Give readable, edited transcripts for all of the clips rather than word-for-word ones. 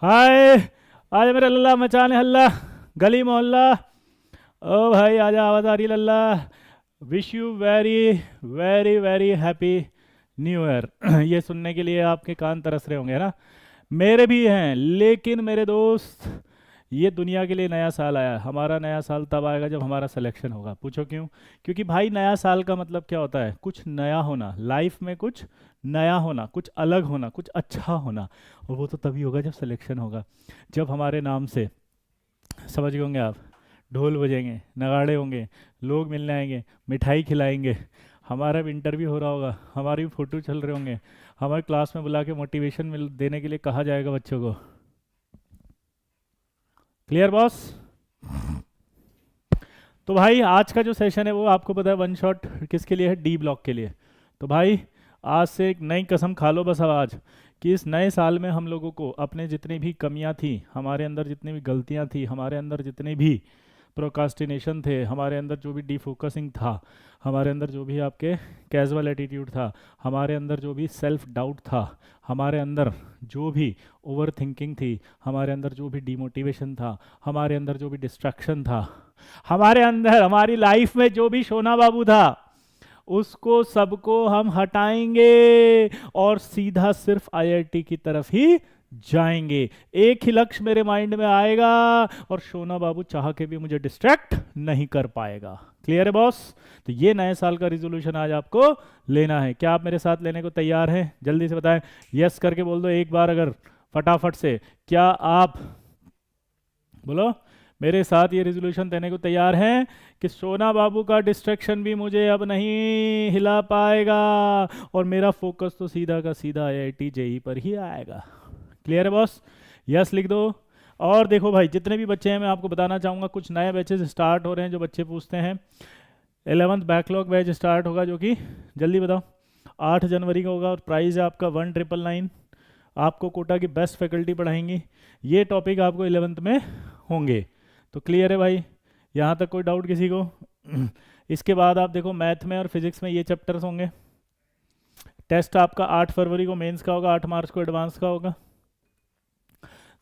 हाय। आज मेरे लल्ला मचाने हल्ला, गली मोहल्ला। ओ भाई आजा, आवाज़ आ रही है लल्ला। Wish you very very very happy new year. ये सुनने के लिए आपके कान तरस रहे होंगे, है ना। मेरे भी हैं, लेकिन मेरे दोस्त, ये दुनिया के लिए नया साल आया। हमारा नया साल तब आएगा जब हमारा सिलेक्शन होगा। पूछो क्यों? क्योंकि भाई नया साल का मतलब क्या होता है? कुछ नया होना, लाइफ में कुछ नया होना, कुछ अलग होना, कुछ अच्छा होना। और वो तो तभी होगा जब सिलेक्शन होगा, जब हमारे नाम से, समझ गए होंगे आप, ढोल बजेंगे, नगाड़े होंगे, लोग मिलने आएंगे, मिठाई खिलाएंगे, हमारा भी इंटरव्यू हो रहा होगा, हमारी भी फ़ोटो चल रहे होंगे, हमारे क्लास में बुला के मोटिवेशन मिल देने के लिए कहा जाएगा बच्चों को। Clear boss? तो भाई आज का जो सेशन है वो आपको पता है वन शॉट किसके लिए है? डी ब्लॉक के लिए। तो भाई आज से एक नई कसम खा लो बस अब आज, कि इस नए साल में हम लोगों को अपने जितनी भी कमियां थी, हमारे अंदर जितनी भी गलतियां थी, हमारे अंदर जितने भी प्रोकास्टिनेशन थे, हमारे अंदर जो भी डिफोकसिंग था, हमारे अंदर जो भी आपके कैजुअल एटीट्यूड था, हमारे अंदर जो भी सेल्फ डाउट था, हमारे अंदर जो भी ओवर थिंकिंग थी, हमारे अंदर जो भी डिमोटिवेशन था, हमारे अंदर जो भी डिस्ट्रैक्शन था, हमारे अंदर हमारी लाइफ में जो भी सोना बाबू था, उसको सबको हम हटाएंगे और सीधा सिर्फ आईआईटी की तरफ ही जाएंगे। एक ही लक्ष्य मेरे माइंड में आएगा और सोना बाबू चाह के भी मुझे डिस्ट्रैक्ट नहीं कर पाएगा। क्लियर है बॉस? तो ये नए साल का रिजोल्यूशन आज आपको लेना है। क्या आप मेरे साथ लेने को तैयार हैं? जल्दी से बताएं, यस करके बोल दो एक बार, अगर फटाफट से। क्या आप, बोलो, मेरे साथ ये रिजोल्यूशन देने को तैयार हैं कि सोना बाबू का डिस्ट्रैक्शन भी मुझे अब नहीं हिला पाएगा और मेरा फोकस तो सीधा का सीधा आईआईटी जेई पर ही आएगा। क्लियर है बॉस? यस लिख दो। और देखो भाई, जितने भी बच्चे हैं मैं आपको बताना चाहूँगा, कुछ नए बैचेस स्टार्ट हो रहे हैं जो बच्चे पूछते हैं। 11th बैकलॉग बैच स्टार्ट होगा, जो कि जल्दी बताओ 8 जनवरी का होगा, और प्राइस है आपका 1999। आपको कोटा की बेस्ट फैकल्टी पढ़ाएंगी। ये टॉपिक आपको 11th में होंगे। तो क्लियर है भाई? यहाँ तक कोई डाउट किसी को? इसके बाद आप देखो, मैथ में और फिजिक्स में ये चैप्टर्स होंगे। टेस्ट आपका 8 फरवरी को मेंस का होगा, 8 मार्च को एडवांस का होगा।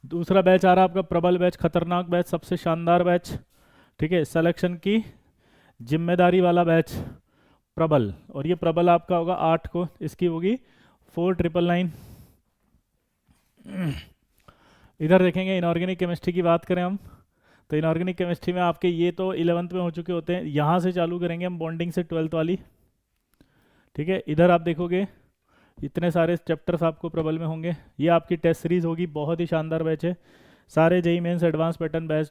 दूसरा बैच आ रहा है आपका प्रबल बैच, खतरनाक बैच, सबसे शानदार बैच, ठीक है, सिलेक्शन की जिम्मेदारी वाला बैच प्रबल। और ये प्रबल आपका होगा 8 को, इसकी होगी 4999। इधर देखेंगे इनऑर्गेनिक केमिस्ट्री की बात करें हम, तो इनऑर्गेनिक केमिस्ट्री में आपके ये तो 11th में हो चुके होते हैं। यहाँ से चालू करेंगे हम बॉन्डिंग से 12th वाली, ठीक है। इधर आप देखोगे इतने सारे चैप्टर्स आपको प्रबल में होंगे। ये आपकी टेस्ट सीरीज होगी, बहुत ही शानदार बैच है, सारे JEE mains advance pattern batch.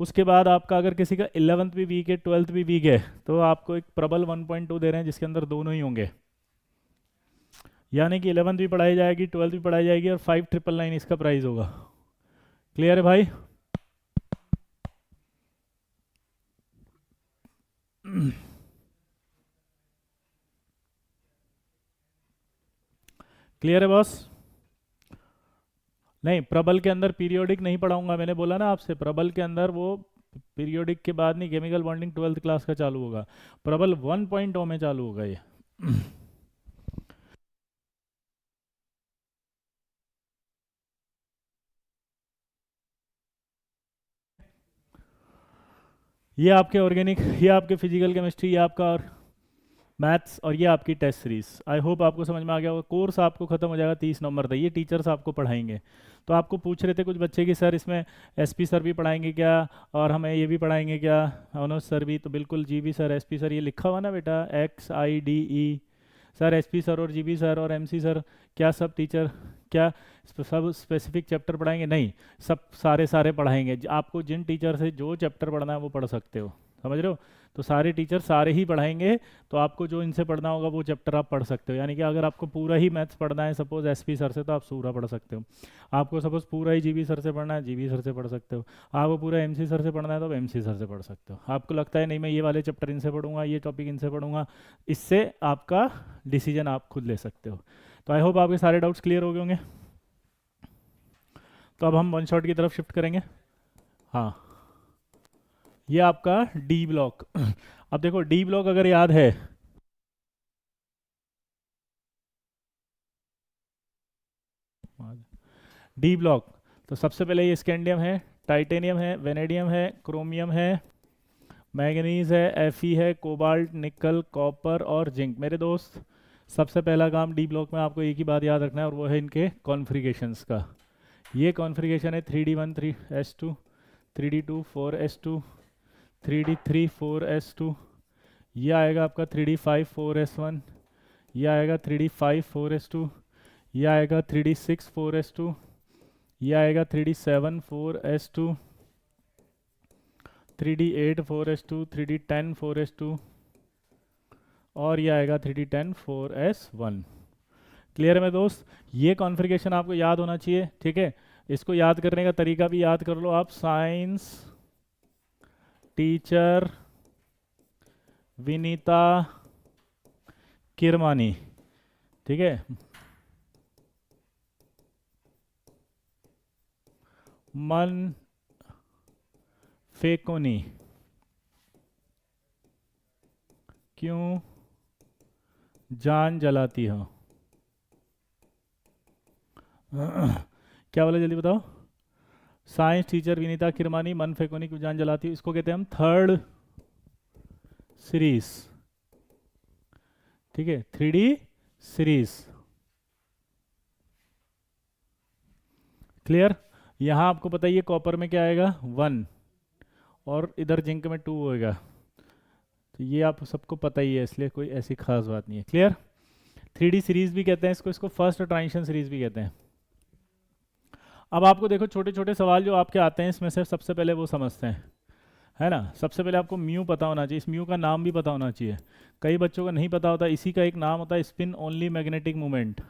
उसके बाद आपका अगर किसी का 11th भी वीक है, 12th भी वीक है, तो आपको एक प्रबल 1.2 दे रहे हैं जिसके अंदर दोनों ही होंगे। यानी कि 11th भी पढ़ाई जाएगी, 12th भी पढ़ाई जाएगी, और 5999 इसका प्राइस होगा। क्लियर है भाई? क्लियर है बॉस? नहीं, प्रबल के अंदर पीरियोडिक नहीं पढ़ाऊंगा, मैंने बोला ना आपसे, प्रबल के अंदर वो पीरियोडिक के बाद नहीं, केमिकल बॉन्डिंग 12th क्लास का चालू होगा, प्रबल 1.0 में चालू होगा ये। ये आपके ऑर्गेनिक, ये आपके फिजिकल केमिस्ट्री, ये आपका और मैथ्स, और ये आपकी टेस्ट सीरीज। आई होप आपको समझ में आ गया होगा। कोर्स आपको खत्म हो जाएगा 30 नवंबर तक, ये टीचर्स आपको पढ़ाएंगे। तो आपको पूछ रहे थे कुछ बच्चे कि सर इसमें एसपी सर भी पढ़ाएंगे क्या, और हमें ये भी पढ़ाएंगे क्या, मनोज सर भी? तो बिल्कुल, जीबी सर, एसपी सर, ये लिखा हुआ ना बेटा, XIDE सर, एसपी सर और जीबी सर और एमसी सर, क्या सब टीचर, क्या सब स्पेसिफिक चैप्टर पढ़ाएंगे? नहीं, सब सारे सारे पढ़ाएंगे। आपको जिन टीचर से जो चैप्टर पढ़ना है वो पढ़ सकते हो, समझ रहे हो? तो सारे टीचर सारे ही पढ़ाएंगे, तो आपको जो इनसे पढ़ना होगा वो चैप्टर आप पढ़ सकते हो। यानी कि अगर आपको पूरा ही मैथ्स पढ़ना है सपोज एसपी सर से, तो आप पूरा पढ़ सकते हो। आपको सपोज पूरा ही जीबी सर से पढ़ना है, जीबी सर से पढ़ सकते हो। आपको पूरा एमसी सर से पढ़ना है, तो आप एमसी सर से पढ़ सकते हो। आपको लगता है नहीं मैं ये वाले चैप्टर इनसे पढ़ूंगा, ये टॉपिक इनसे पढ़ूंगा, इससे आपका डिसीजन आप खुद ले सकते हो। तो आई होप आपके सारे डाउट्स क्लियर हो गए होंगे। तो अब हम वन शॉट की तरफ शिफ्ट करेंगे। हाँ, ये आपका डी ब्लॉक। अब देखो, डी ब्लॉक अगर याद है, डी ब्लॉक, तो सबसे पहले ये स्कैंडियम है, टाइटेनियम है, वेनेडियम है, क्रोमियम है, मैंगनीज है, एफई है, कोबाल्ट, निकल, कॉपर और जिंक। मेरे दोस्त सबसे पहला काम डी ब्लॉक में आपको एक ही बात याद रखना है और वो है इनके कॉन्फ़िगरेशंस का। ये कॉन्फ़िगरेशन है 3D1 3s2, 3D2 4s2, 3D3 4s2, ये आएगा आपका 3D5 4s1, ये आएगा 3D5 4s2, ये आएगा 3D6 4s2, ये आएगा 3D7 4s2, 3D8 4s2, 3D10 4s2 और ये आएगा 3D10 4s1। क्लियर है मेरे दोस्त? ये कॉन्फ़िगरेशन आपको याद होना चाहिए, ठीक है। इसको याद करने का तरीका भी याद कर लो आप, साइंस टीचर विनीता किरमानी, ठीक है। मन फेकोनी, क्यों जान जलाती हो? क्या बोला जल्दी बताओ? साइंस टीचर विनीता किरमानी मन फेकोनी क्यों जान जलाती हो, इसको कहते हैं हम थर्ड सीरीज, ठीक है, 3D सीरीज। क्लियर? यहां आपको पता ही है कॉपर में क्या आएगा 1 और इधर जिंक में 2 होएगा, तो ये आप सबको पता ही है, इसलिए कोई ऐसी खास बात नहीं है। क्लियर? 3D सीरीज भी कहते हैं इसको, इसको फर्स्ट ट्रांजिशन सीरीज भी कहते हैं। अब आपको देखो छोटे छोटे सवाल जो आपके आते हैं इसमें से सबसे पहले वो समझते हैं, है ना। सबसे पहले आपको म्यू पता होना चाहिए, इस म्यू का नाम भी पता होना चाहिए, कई बच्चों को नहीं पता होता। इसी का एक नाम होता है स्पिन ओनली मैग्नेटिक मोमेंट,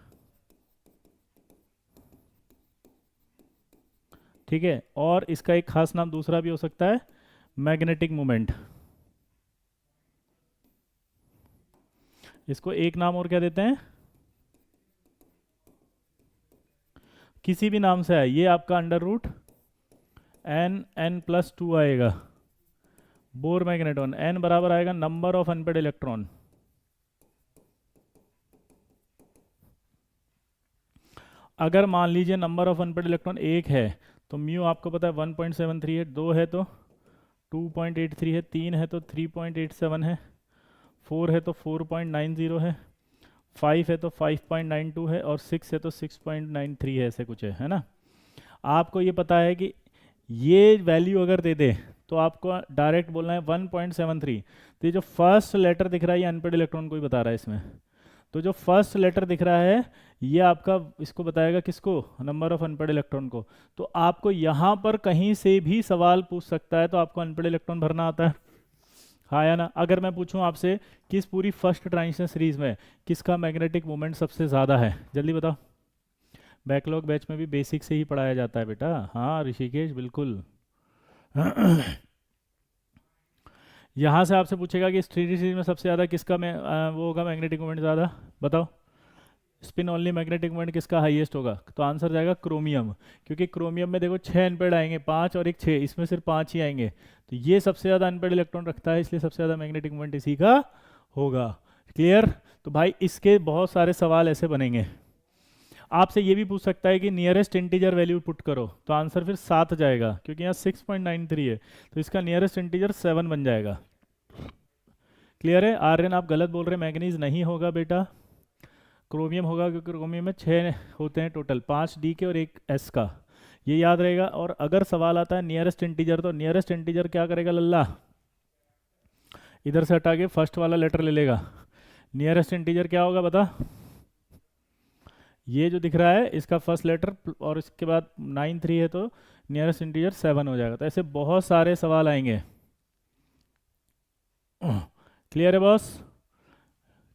ठीक है। और इसका एक खास नाम दूसरा भी हो सकता है मैग्नेटिक मोमेंट। इसको एक नाम और क्या देते हैं, किसी भी नाम से है, ये आपका अंडर रूट n+2 आएगा बोर मैग्नेटॉन, n बराबर आएगा नंबर ऑफ अनपेड इलेक्ट्रॉन। अगर मान लीजिए नंबर ऑफ अनपेड इलेक्ट्रॉन 1 है तो म्यू आपको पता है 1.73 है, 2 है तो 2.83 है, 3 है तो 3.87 है, 4 है तो 4.90 है, 5 है तो 5.92 है और 6 है तो 6.93 है, ऐसे कुछ है ना। आपको ये पता है कि ये वैल्यू अगर दे दे तो आपको डायरेक्ट बोलना है 1.73। तो ये जो फर्स्ट लेटर दिख रहा है ये अनपेड इलेक्ट्रॉन को ही बता रहा है इसमें, तो जो फर्स्ट लेटर दिख रहा है ये आपका इसको बताएगा, किसको, नंबर ऑफ अनपेड इलेक्ट्रॉन को। तो आपको यहाँ पर कहीं से भी सवाल पूछ सकता है, तो आपको अनपेड इलेक्ट्रॉन भरना आता है, हाँ या ना। अगर मैं पूछूं आपसे किस पूरी फर्स्ट ट्रांजिशन सीरीज में किसका मैग्नेटिक मोमेंट सबसे ज़्यादा है, जल्दी बताओ। बैकलॉग बैच में भी बेसिक से ही पढ़ाया जाता है बेटा, हाँ ऋषिकेश बिल्कुल। यहाँ से आपसे पूछेगा कि इस 3D सीरीज में सबसे ज़्यादा किसका वो होगा मैग्नेटिक मोमेंट ज़्यादा, बताओ। स्पिन ओनली मैग्नेटिक मोमेंट किसका हाईएस्ट होगा, तो आंसर जाएगा क्रोमियम, क्योंकि क्रोमियम में देखो 6 अनपेड आएंगे, 5 और एक 6, इसमें सिर्फ 5 ही आएंगे, तो ये सबसे ज़्यादा अनपेड इलेक्ट्रॉन रखता है, इसलिए सबसे ज़्यादा मैग्नेटिक मोमेंट इसी का होगा। क्लियर? तो भाई इसके बहुत सारे सवाल ऐसे बनेंगे। आपसे ये भी पूछ सकता है कि नियरेस्ट इंटीजर वैल्यू पुट करो, तो आंसर फिर 7 जाएगा, क्योंकि यहाँ 6.93 है, तो इसका नियरेस्ट इंटीजर 7 बन जाएगा। क्लियर है? आर्यन आप गलत बोल रहे हैं, मैग्नीज नहीं होगा बेटा, क्रोमियम होगा, क्योंकि क्रोमियम में 6 होते हैं टोटल, 5 डी के और 1 एस का, ये याद रहेगा। और अगर सवाल आता है नियरेस्ट इंटीजर, तो नियरेस्ट इंटीजर क्या करेगा लल्ला, इधर से हटा के फर्स्ट वाला लेटर ले लेगा। नियरेस्ट इंटीजर क्या होगा बता, ये जो दिख रहा है इसका फर्स्ट लेटर और इसके बाद 9 3 है, तो नियरेस्ट इंटीजर 7 हो जाएगा। तो ऐसे बहुत सारे सवाल आएंगे। क्लियर है बॉस?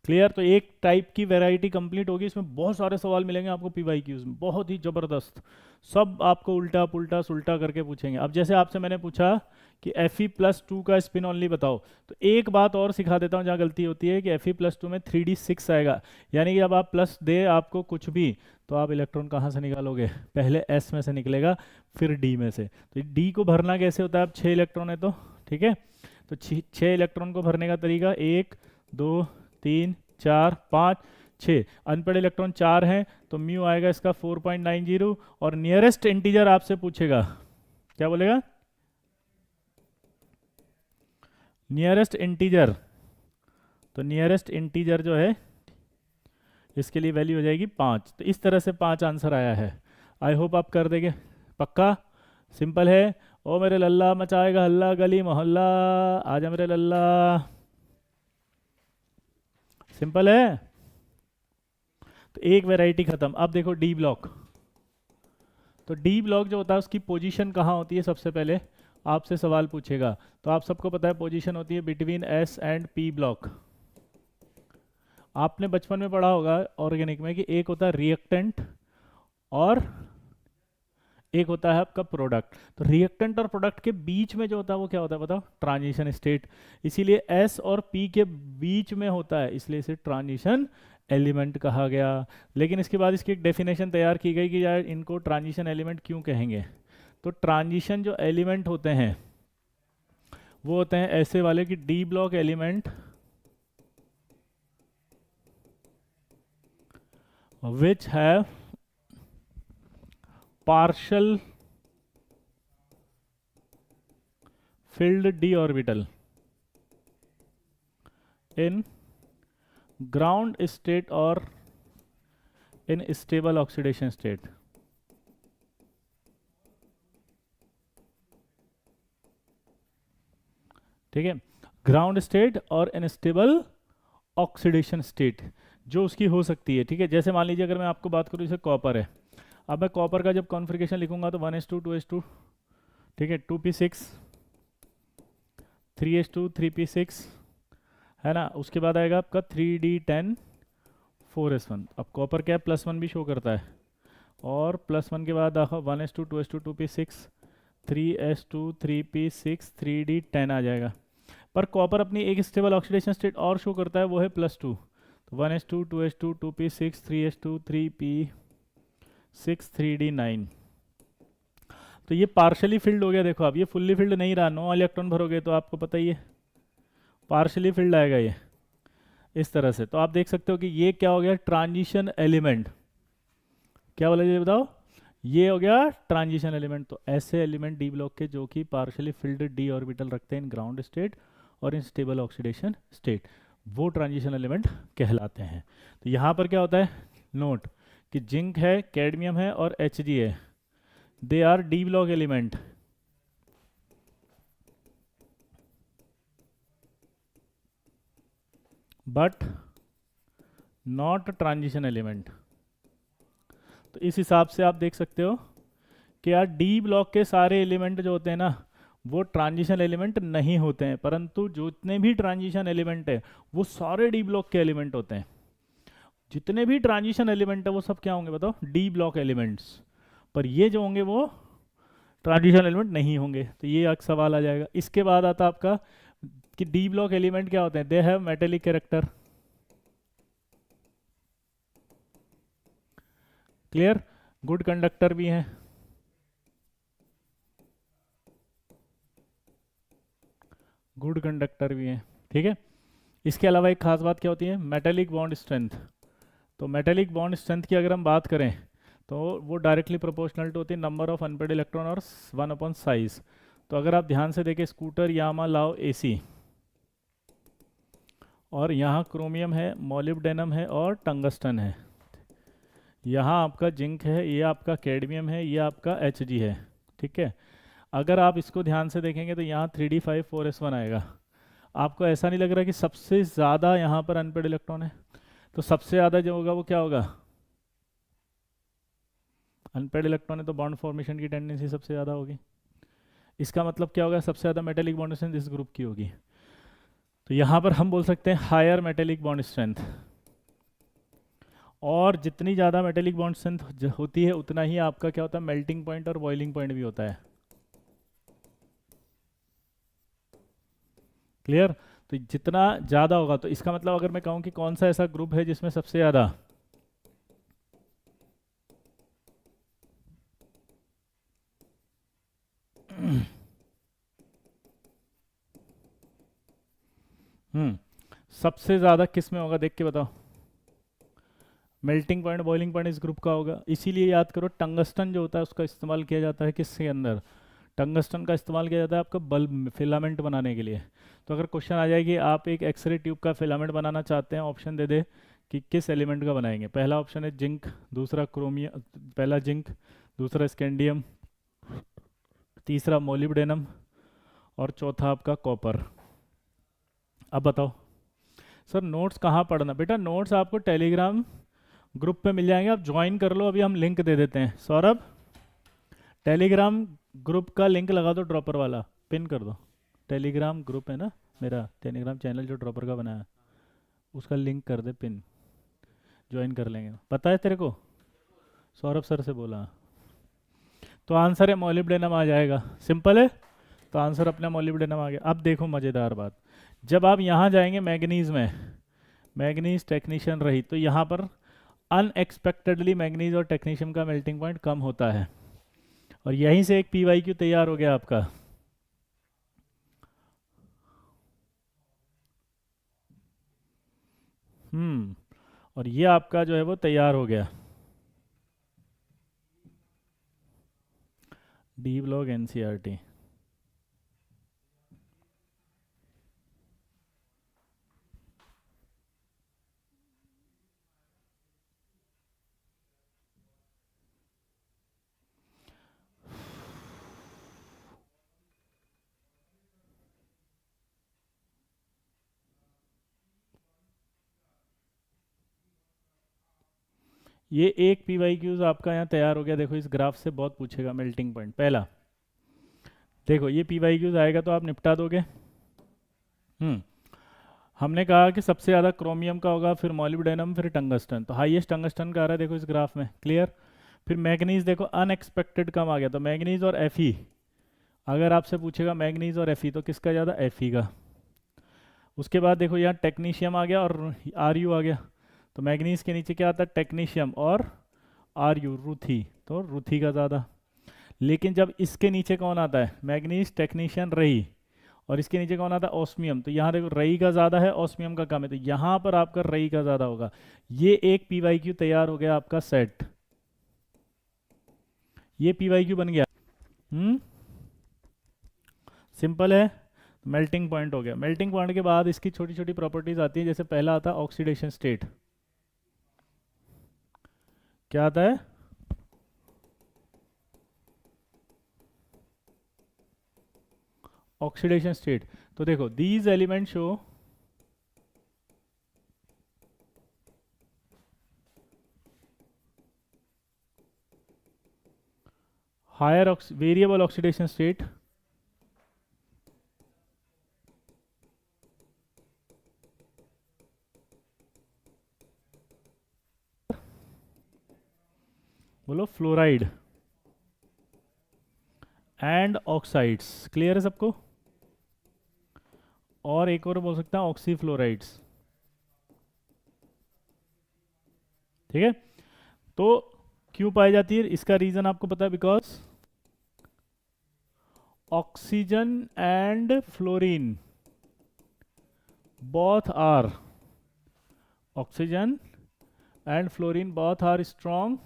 क्लियर? तो एक टाइप की वैरायटी कंप्लीट होगी, इसमें बहुत सारे सवाल मिलेंगे आपको पीवाईक्यूज में, बहुत ही ज़बरदस्त, सब आपको उल्टा पुल्टा सुल्टा करके पूछेंगे। अब जैसे आपसे मैंने पूछा कि Fe+2 का स्पिन ऑनली बताओ, तो एक बात और सिखा देता हूँ जहाँ गलती होती है कि Fe+2 में 3D6 आएगा, यानी कि जब आप प्लस दे आपको कुछ भी, तो आप इलेक्ट्रॉन कहाँ से निकालोगे, पहले S में से निकलेगा फिर D में से। तो D को भरना कैसे होता है, अब 6 इलेक्ट्रॉन है तो ठीक है, तो 6 इलेक्ट्रॉन को भरने का तरीका 1 2 3 4 5, 6, अनपेड इलेक्ट्रॉन 4 हैं, तो म्यू आएगा इसका 4.90। और नियरेस्ट इंटीजर आपसे पूछेगा, क्या बोलेगा? नियरेस्ट इंटीजर, तो नियरेस्ट इंटीजर जो है इसके लिए वैल्यू हो जाएगी 5। तो इस तरह से 5 आंसर आया है। आई होप आप कर देंगे, पक्का? सिंपल है। ओ मेरे लल्ला मचाएगा हल्ला गली मोहल्ला, आजा मेरे लल्ला। सिंपल है। तो एक वैरायटी खत्म। अब देखो डी ब्लॉक। तो डी ब्लॉक जो होता है उसकी पोजीशन कहाँ होती है, सबसे पहले आपसे सवाल पूछेगा। तो आप सबको पता है पोजीशन होती है between S and P block. आपने बचपन में पढ़ा होगा ऑर्गेनिक में कि एक होता है रिएक्टेंट और एक होता है आपका प्रोडक्ट। तो रिएक्टेंट और प्रोडक्ट के बीच में जो होता है वो क्या होता है बताओ? Transition state. इसीलिए एस और पी के बीच में होता है, इसलिए इसे ट्रांजिशन एलिमेंट कहा गया। लेकिन इसके बाद इसकी एक डेफिनेशन तैयार की गई कि यार इनको ट्रांजिशन एलिमेंट क्यों कहेंगे। तो ट्रांजिशन जो एलिमेंट होते हैं वो होते हैं ऐसे वाले कि D block element which have partial filled d orbital in ground state or in stable oxidation state। ठीक है, ग्राउंड स्टेट और अनस्टेबल ऑक्सीडेशन स्टेट जो उसकी हो सकती है। ठीक है, जैसे मान लीजिए अगर मैं आपको बात करूँ, जैसे कॉपर है। अब मैं कॉपर का जब कॉन्फ़िगरेशन लिखूंगा तो 1s2 2s2, ठीक है, 2p6 3s2 3p6, है ना। उसके बाद आएगा आपका 3d10 4s1। अब कॉपर क्या है, +1 भी शो करता है, और +1 के बाद 1s2 2s2 2p6 3s2 3p6 3d10 आ जाएगा। पर कॉपर अपनी एक स्टेबल ऑक्सीडेशन स्टेट और शो करता है, वो है +2। तो 1s2 2s2 2p6 3s2 3p6 3d9। तो ये पार्शली फिल्ड हो गया। देखो अब ये फुल्ली फिल्ड नहीं रहा, 9 इलेक्ट्रॉन भरोगे तो आपको पता ही है पार्शली फिल्ड आएगा ये इस तरह से। तो आप देख सकते हो कि ये क्या हो गया, ट्रांजिशन एलिमेंट। क्या बोला ये बताओ? ये हो गया ट्रांजिशन एलिमेंट। तो ऐसे एलिमेंट डी ब्लॉक के जो कि पार्शली फिल्ड डी ऑर्बिटल रखते हैं इन ग्राउंड स्टेट और इन स्टेबल ऑक्सीडेशन स्टेट, वो ट्रांजिशन एलिमेंट कहलाते हैं। तो यहाँ पर क्या होता है, नोट कि जिंक है, कैडमियम है और Hg है, they R D block element. But not transition element. तो इस हिसाब से आप देख सकते हो कि यार डी ब्लॉक के सारे एलिमेंट जो होते हैं ना वो ट्रांजिशन एलिमेंट नहीं होते हैं, परंतु जितने भी ट्रांजिशन एलिमेंट है वो सारे डी ब्लॉक के एलिमेंट होते हैं। जितने भी ट्रांजिशन एलिमेंट है वो सब क्या होंगे बताओ? D block elements. पर ये जो होंगे वो ट्रांजिशन एलिमेंट नहीं होंगे। तो ये एक सवाल आ जाएगा। इसके बाद आता आपका कि डी ब्लॉक एलिमेंट क्या होते हैं, they have metallic character. Clear? Good conductor भी हैं, गुड कंडक्टर भी हैं। ठीक है, इसके अलावा एक खास बात क्या होती है, मेटेलिक बॉन्ड स्ट्रेंथ। तो मेटेलिक बॉन्ड स्ट्रेंथ की अगर हम बात करें तो वो डायरेक्टली प्रोपोर्शनल टू होती है नंबर ऑफ अनपेड इलेक्ट्रॉन और 1/साइज। तो अगर आप ध्यान से देखें, स्कूटर यामा लाओ AC, और यहाँ क्रोमियम है, मोलिब्डेनम है और टंगस्टन है। यहाँ आपका जिंक है, ये आपका कैडमियम है, ये आपका Hg है। ठीक है, अगर आप इसको ध्यान से देखेंगे तो यहाँ 3d5 4s1 आएगा। आपको ऐसा नहीं लग रहा कि सबसे ज़्यादा यहाँ पर अनपेड इलेक्ट्रॉन है? तो सबसे ज़्यादा जो होगा वो क्या होगा, अनपेड इलेक्ट्रॉन है तो बॉन्ड फॉर्मेशन की टेंडेंसी सबसे ज़्यादा होगी। इसका मतलब क्या होगा, सबसे ज़्यादा मेटेलिक बॉन्ड स्ट्रेंथ इस ग्रुप की होगी। तो यहाँ पर हम बोल सकते हैं हायर मेटेलिक बॉन्ड स्ट्रेंथ। और जितनी ज़्यादा मेटेलिक बॉन्ड स्ट्रेंथ होती है उतना ही आपका क्या होता है, मेल्टिंग पॉइंट और बॉइलिंग पॉइंट भी होता है। क्लियर? तो जितना ज़्यादा होगा, तो इसका मतलब अगर मैं कहूँ कि कौन सा ऐसा ग्रुप है जिसमें सबसे ज़्यादा सबसे ज़्यादा किस में होगा, देख के बताओ। मेल्टिंग पॉइंट बॉइलिंग पॉइंट इस ग्रुप का होगा। इसीलिए याद करो टंगस्टन जो होता है उसका इस्तेमाल किया जाता है किसके अंदर, टंगस्टन का इस्तेमाल किया जाता है आपका बल्ब में फिलामेंट बनाने के लिए। तो अगर क्वेश्चन आ जाए कि आप एक एक्सरे ट्यूब का फिलामेंट बनाना चाहते हैं, ऑप्शन दे दे कि किस एलिमेंट का बनाएंगे। पहला ऑप्शन है जिंक, दूसरा क्रोमियम, पहला जिंक, दूसरा स्कैंडियम, तीसरा मोलिब्डेनम और चौथा आपका कॉपर। अब बताओ सर नोट्स कहाँ पढ़ना, बेटा नोट्स आपको टेलीग्राम ग्रुप पे मिल जाएंगे, आप ज्वाइन कर लो। अभी हम लिंक दे देते हैं। सौरभ टेलीग्राम ग्रुप का लिंक लगा दो, ड्रॉपर वाला पिन कर दो। टेलीग्राम ग्रुप है ना मेरा, टेलीग्राम चैनल जो ड्रॉपर का बनाया है उसका लिंक कर दे पिन, ज्वाइन कर लेंगे। पता है तेरे को, सौरभ सर से बोला। तो आंसर है मोलिब्डेनम आ जाएगा, सिंपल है। तो आंसर अपना मोलिब्डेनम आ गया। अब देखो मज़ेदार बात, जब आप यहाँ जाएंगे मैग्नीज में, मैग्नीज टेक्नीशियन रही, तो यहाँ पर अनएक्सपेक्टेडली मैग्नीज और टेक्नीशियम का मेल्टिंग पॉइंट कम होता है, और यहीं से एक पीवाईक्यू तैयार हो गया आपका। और ये आपका जो है वो तैयार हो गया, डी ब्लॉक एनसीईआरटी। ये एक पीवाईक्यूज आपका यहाँ तैयार हो गया। देखो इस ग्राफ से बहुत पूछेगा मेल्टिंग पॉइंट। पहला देखो ये पीवाईक्यूज आएगा तो आप निपटा दोगे। हमने कहा कि सबसे ज़्यादा क्रोमियम का होगा, फिर मॉलिब्डेनम, फिर टंगस्टन। तो हाईएस्ट टंगस्टन का आ रहा है देखो इस ग्राफ में, क्लियर। फिर मैग्नीज देखो अनएक्सपेक्टेड कम आ गया, तो मैग्नीज और एफई, अगर आपसे पूछेगा मैग्नीज और एफई तो किसका ज़्यादा, एफई का। उसके बाद देखो यहाँ टेक्नीशियम आ गया और आर यू आ गया, तो मैग्नीज के नीचे क्या आता है, टेक्नीशियम और आर यू, रुथी, तो रुथी का ज़्यादा। लेकिन जब इसके नीचे कौन आता है, मैग्नीज टेक्नीशियन रही, और इसके नीचे कौन आता है, ऑस्मियम, तो यहाँ देखो रई का ज़्यादा है, ऑस्मियम का कम है, तो यहाँ पर आपका रई का ज़्यादा होगा। ये एक पीवाईक्यू तैयार हो गया आपका सेट, ये पीवाईक्यू बन गया। सिंपल है। मेल्टिंग पॉइंट हो गया। मेल्टिंग पॉइंट के बाद इसकी छोटी छोटी प्रॉपर्टीज आती है, जैसे पहला आता है ऑक्सीडेशन स्टेट। क्या आता है, ऑक्सीडेशन स्टेट। तो देखो these element show higher variable oxidation state, बोलो फ्लोराइड एंड ऑक्साइड्स, क्लियर है सबको। और एक और बोल सकता हूँ ऑक्सीफ्लोराइड्स, ठीक है। तो क्यों पाई जाती है, इसका रीजन आपको पता है, because oxygen and fluorine both are, oxygen and fluorine both are strong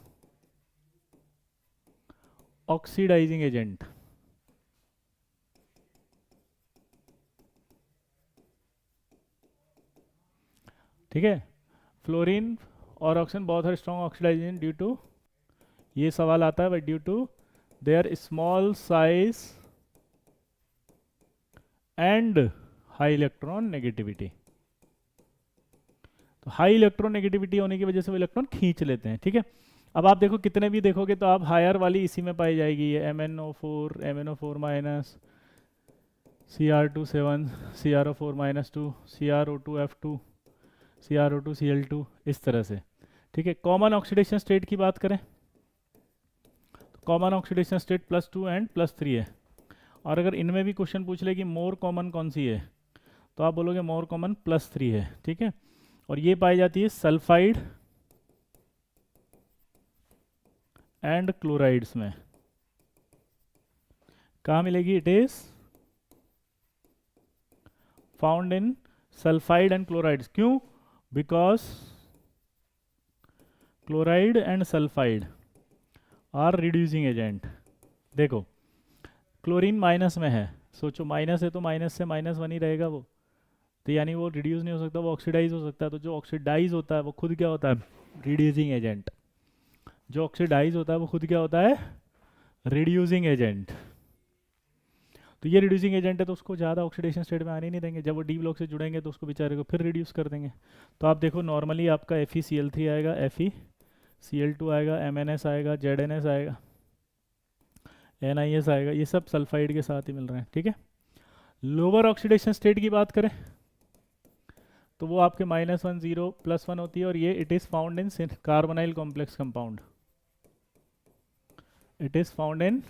oxidizing agent, ठीक है। फ्लोरीन और ऑक्सीजन बहुत are strong oxidising due to, ये सवाल आता है, but due to their small size and high electron negativity. तो high electron negativity होने की वजह से वो इलेक्ट्रॉन खींच लेते हैं, ठीक है। अब आप देखो कितने भी देखोगे तो आप हायर वाली इसी में पाई जाएगी, ये MnO4, MnO4 minus, Cr2 7, CrO4 -2, CrO2F2, CrO2Cl2, इस तरह से, ठीक है। कॉमन ऑक्सीडेशन स्टेट की बात करें तो कॉमन ऑक्सीडेशन स्टेट +2 एंड +3 है। और अगर इनमें भी क्वेश्चन पूछ ले कि मोर कॉमन कौन सी है, तो आप बोलोगे मोर कॉमन +3 है, ठीक है। और ये पाई जाती है सल्फाइड एंड क्लोराइड्स में। कहाँ मिलेगी, it is found in sulphide and chlorides. क्यों, because chloride and sulphide are reducing agent. देखो क्लोरीन माइनस में है, सोचो माइनस है तो माइनस से -1 ही रहेगा वो, तो यानी वो रिड्यूस नहीं हो सकता, वो ऑक्सीडाइज हो सकता है। तो जो ऑक्सीडाइज होता है वो खुद क्या होता है, रिड्यूसिंग एजेंट। जो ऑक्सीडाइज होता है वो खुद क्या होता है, रिड्यूसिंग एजेंट। तो ये रिड्यूसिंग एजेंट है तो उसको ज़्यादा ऑक्सीडेशन स्टेट में आने नहीं देंगे, जब वो डी ब्लॉक से जुड़ेंगे तो उसको बेचारे को फिर रिड्यूस कर देंगे। तो आप देखो नॉर्मली आपका FeCl3 आएगा, FeCl2 आएगा, MnS आएगा, ZnS आएगा, NiS आएगा, ये सब सल्फाइड के साथ ही मिल रहे हैं, ठीक है। लोअर ऑक्सीडेशन स्टेट की बात करें तो वो आपके -1 0 +1 होती है, और ये it is found in carbonyl complex compound. It is found in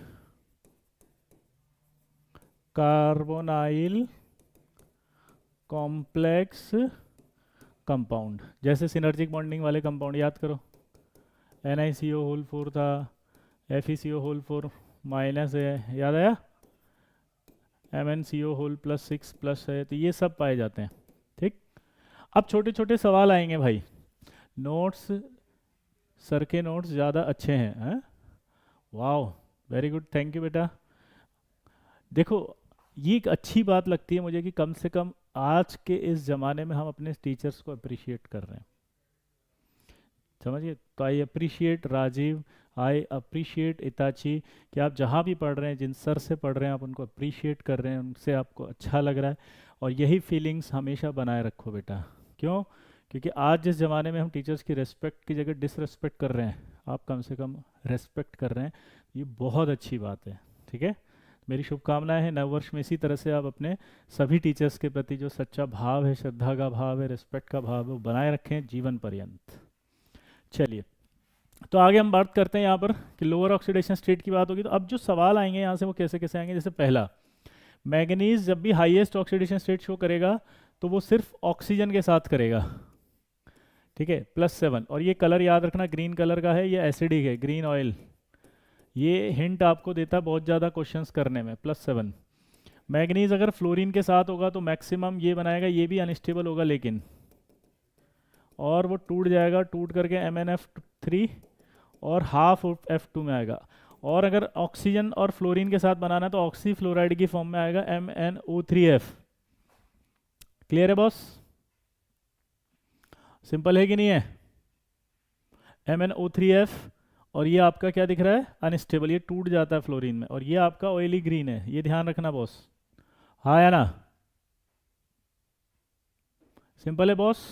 carbonyl complex compound, जैसे सिनर्जिक बॉन्डिंग वाले कंपाउंड याद करो, NiCO4 था, FeCO4 माइनस है, याद आया, MnCO+6 है, तो ये सब पाए जाते हैं, ठीक। अब छोटे छोटे सवाल आएंगे भाई, नोट्स सर के नोट्स ज़्यादा अच्छे हैं, वाह वेरी गुड, थैंक यू बेटा। देखो ये एक अच्छी बात लगती है मुझे कि कम से कम आज के इस ज़माने में हम अपने टीचर्स को अप्रिशिएट कर रहे हैं, समझिए। तो I appreciate Rajiv, I appreciate Itachi, कि आप जहाँ भी पढ़ रहे हैं, जिन सर से पढ़ रहे हैं, आप उनको अप्रिशिएट कर रहे हैं, उनसे आपको अच्छा लग रहा है, और यही फीलिंग्स हमेशा बनाए रखो बेटा। क्यों? क्योंकि आज जिस ज़माने में हम टीचर्स की रेस्पेक्ट की जगह डिसरेस्पेक्ट कर रहे हैं, आप कम से कम रेस्पेक्ट कर रहे हैं, ये बहुत अच्छी बात है, ठीक है। मेरी शुभकामनाएं हैं नववर्ष में इसी तरह से आप अपने सभी टीचर्स के प्रति जो सच्चा भाव है, श्रद्धा का भाव है, रिस्पेक्ट का भाव है, वो बनाए रखें जीवन पर्यंत। चलिए तो आगे हम बात करते हैं यहाँ पर कि लोअर ऑक्सीडेशन स्टेट की बात होगी, तो अब जो सवाल आएंगे यहाँ से वो कैसे कैसे आएंगे। जैसे पहला, मैंगनीज जब भी हाईएस्ट ऑक्सीडेशन स्टेट शो करेगा तो वो सिर्फ ऑक्सीजन के साथ करेगा, ठीक है, +7। और ये कलर याद रखना ग्रीन कलर का है, ये एसिडिक है, ग्रीन ऑयल, ये हिंट आपको देता है बहुत ज़्यादा क्वेश्चंस करने में, +7। मैंगनीज अगर फ्लोरीन के साथ होगा तो मैक्सिमम ये बनाएगा, ये भी अनस्टेबल होगा लेकिन, और वो टूट जाएगा, टूट करके MnF3 और हाफ F2 में आएगा। और अगर ऑक्सीजन और फ्लोरीन के साथ बनाना है तो ऑक्सी फ्लोराइड की फॉर्म में आएगा, MnO3F। क्लियर है बॉस? सिंपल है कि नहीं है? MnO3F, और ये आपका क्या दिख रहा है, अनस्टेबल, ये टूट जाता है फ्लोरीन में, और ये आपका ऑयली ग्रीन है, ये ध्यान रखना बॉस, हाँ या ना? सिंपल है बॉस,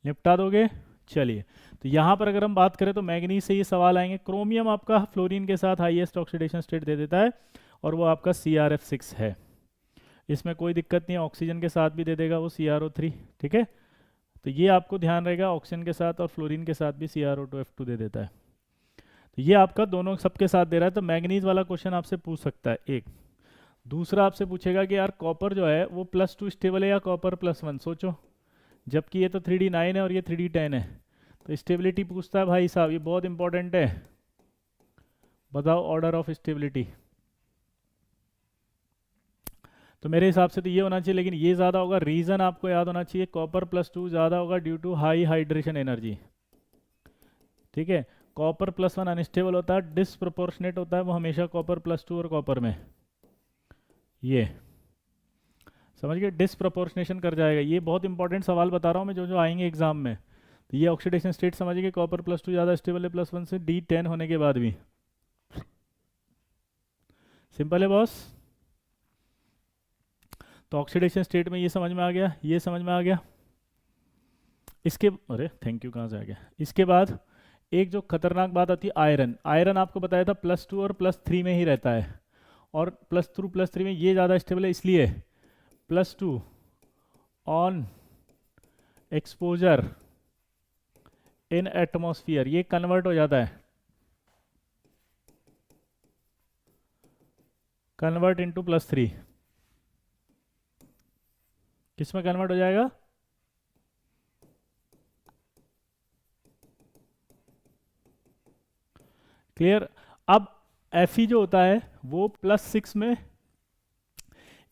निपटा दोगे? चलिए तो यहाँ पर अगर हम बात करें तो मैग्नीज से ये सवाल आएंगे। क्रोमियम आपका फ्लोरीन के साथ हाईएस्ट ऑक्सीडेशन स्टेट दे देता है, और वो आपका CrF6 है, इसमें कोई दिक्कत नहीं है। ऑक्सीजन के साथ भी दे देगा वो CrO3, ठीक है। तो ये आपको ध्यान रहेगा, ऑक्सीजन के साथ और फ्लोरीन के साथ भी CrO2F2 दे देता है, तो ये आपका दोनों सबके साथ दे रहा है। तो मैग्नीज वाला क्वेश्चन आपसे पूछ सकता है एक। दूसरा आपसे पूछेगा कि यार कॉपर जो है वो +2 स्टेबल है या कॉपर +1, सोचो, जबकि ये तो 3D9 है और ये 3D10 है, तो स्टेबिलिटी पूछता है भाई साहब, ये बहुत इंपॉर्टेंट है, बताओ ऑर्डर ऑफ स्टेबिलिटी। तो मेरे हिसाब से तो ये होना चाहिए, लेकिन ये ज़्यादा होगा, रीज़न आपको याद होना चाहिए, कॉपर +2 ज़्यादा होगा due to high hydration energy, ठीक है। कॉपर +1 अनस्टेबल होता है, डिसप्रोपोर्शनेट होता है वो हमेशा कॉपर +2 और कॉपर में, ये समझ गए, डिसप्रोपोर्शनेशन कर जाएगा। ये बहुत इंपॉर्टेंट सवाल बता रहा हूँ मैं, जो जो आएंगे एग्जाम में। तो ये ऑक्सीडेशन स्टेट समझिए, कॉपर +2 ज़्यादा स्टेबल है +1 से, D10 होने के बाद भी। सिंपल है बॉस? तो ऑक्सीडेशन स्टेट में ये समझ में आ गया, ये समझ में आ गया। इसके, अरे थैंक यू, कहाँ से आ गया। इसके बाद एक जो खतरनाक बात आती है, आयरन। आयरन आपको बताया था +2 और +3 में ही रहता है, और +2 +3 में ये ज़्यादा स्टेबल है, इसलिए +2 ऑन एक्सपोजर इन एटमॉस्फियर ये कन्वर्ट हो जाता है, कन्वर्ट इनटू +3, किस में कन्वर्ट हो जाएगा, क्लियर। अब Fe जो होता है वो +6 में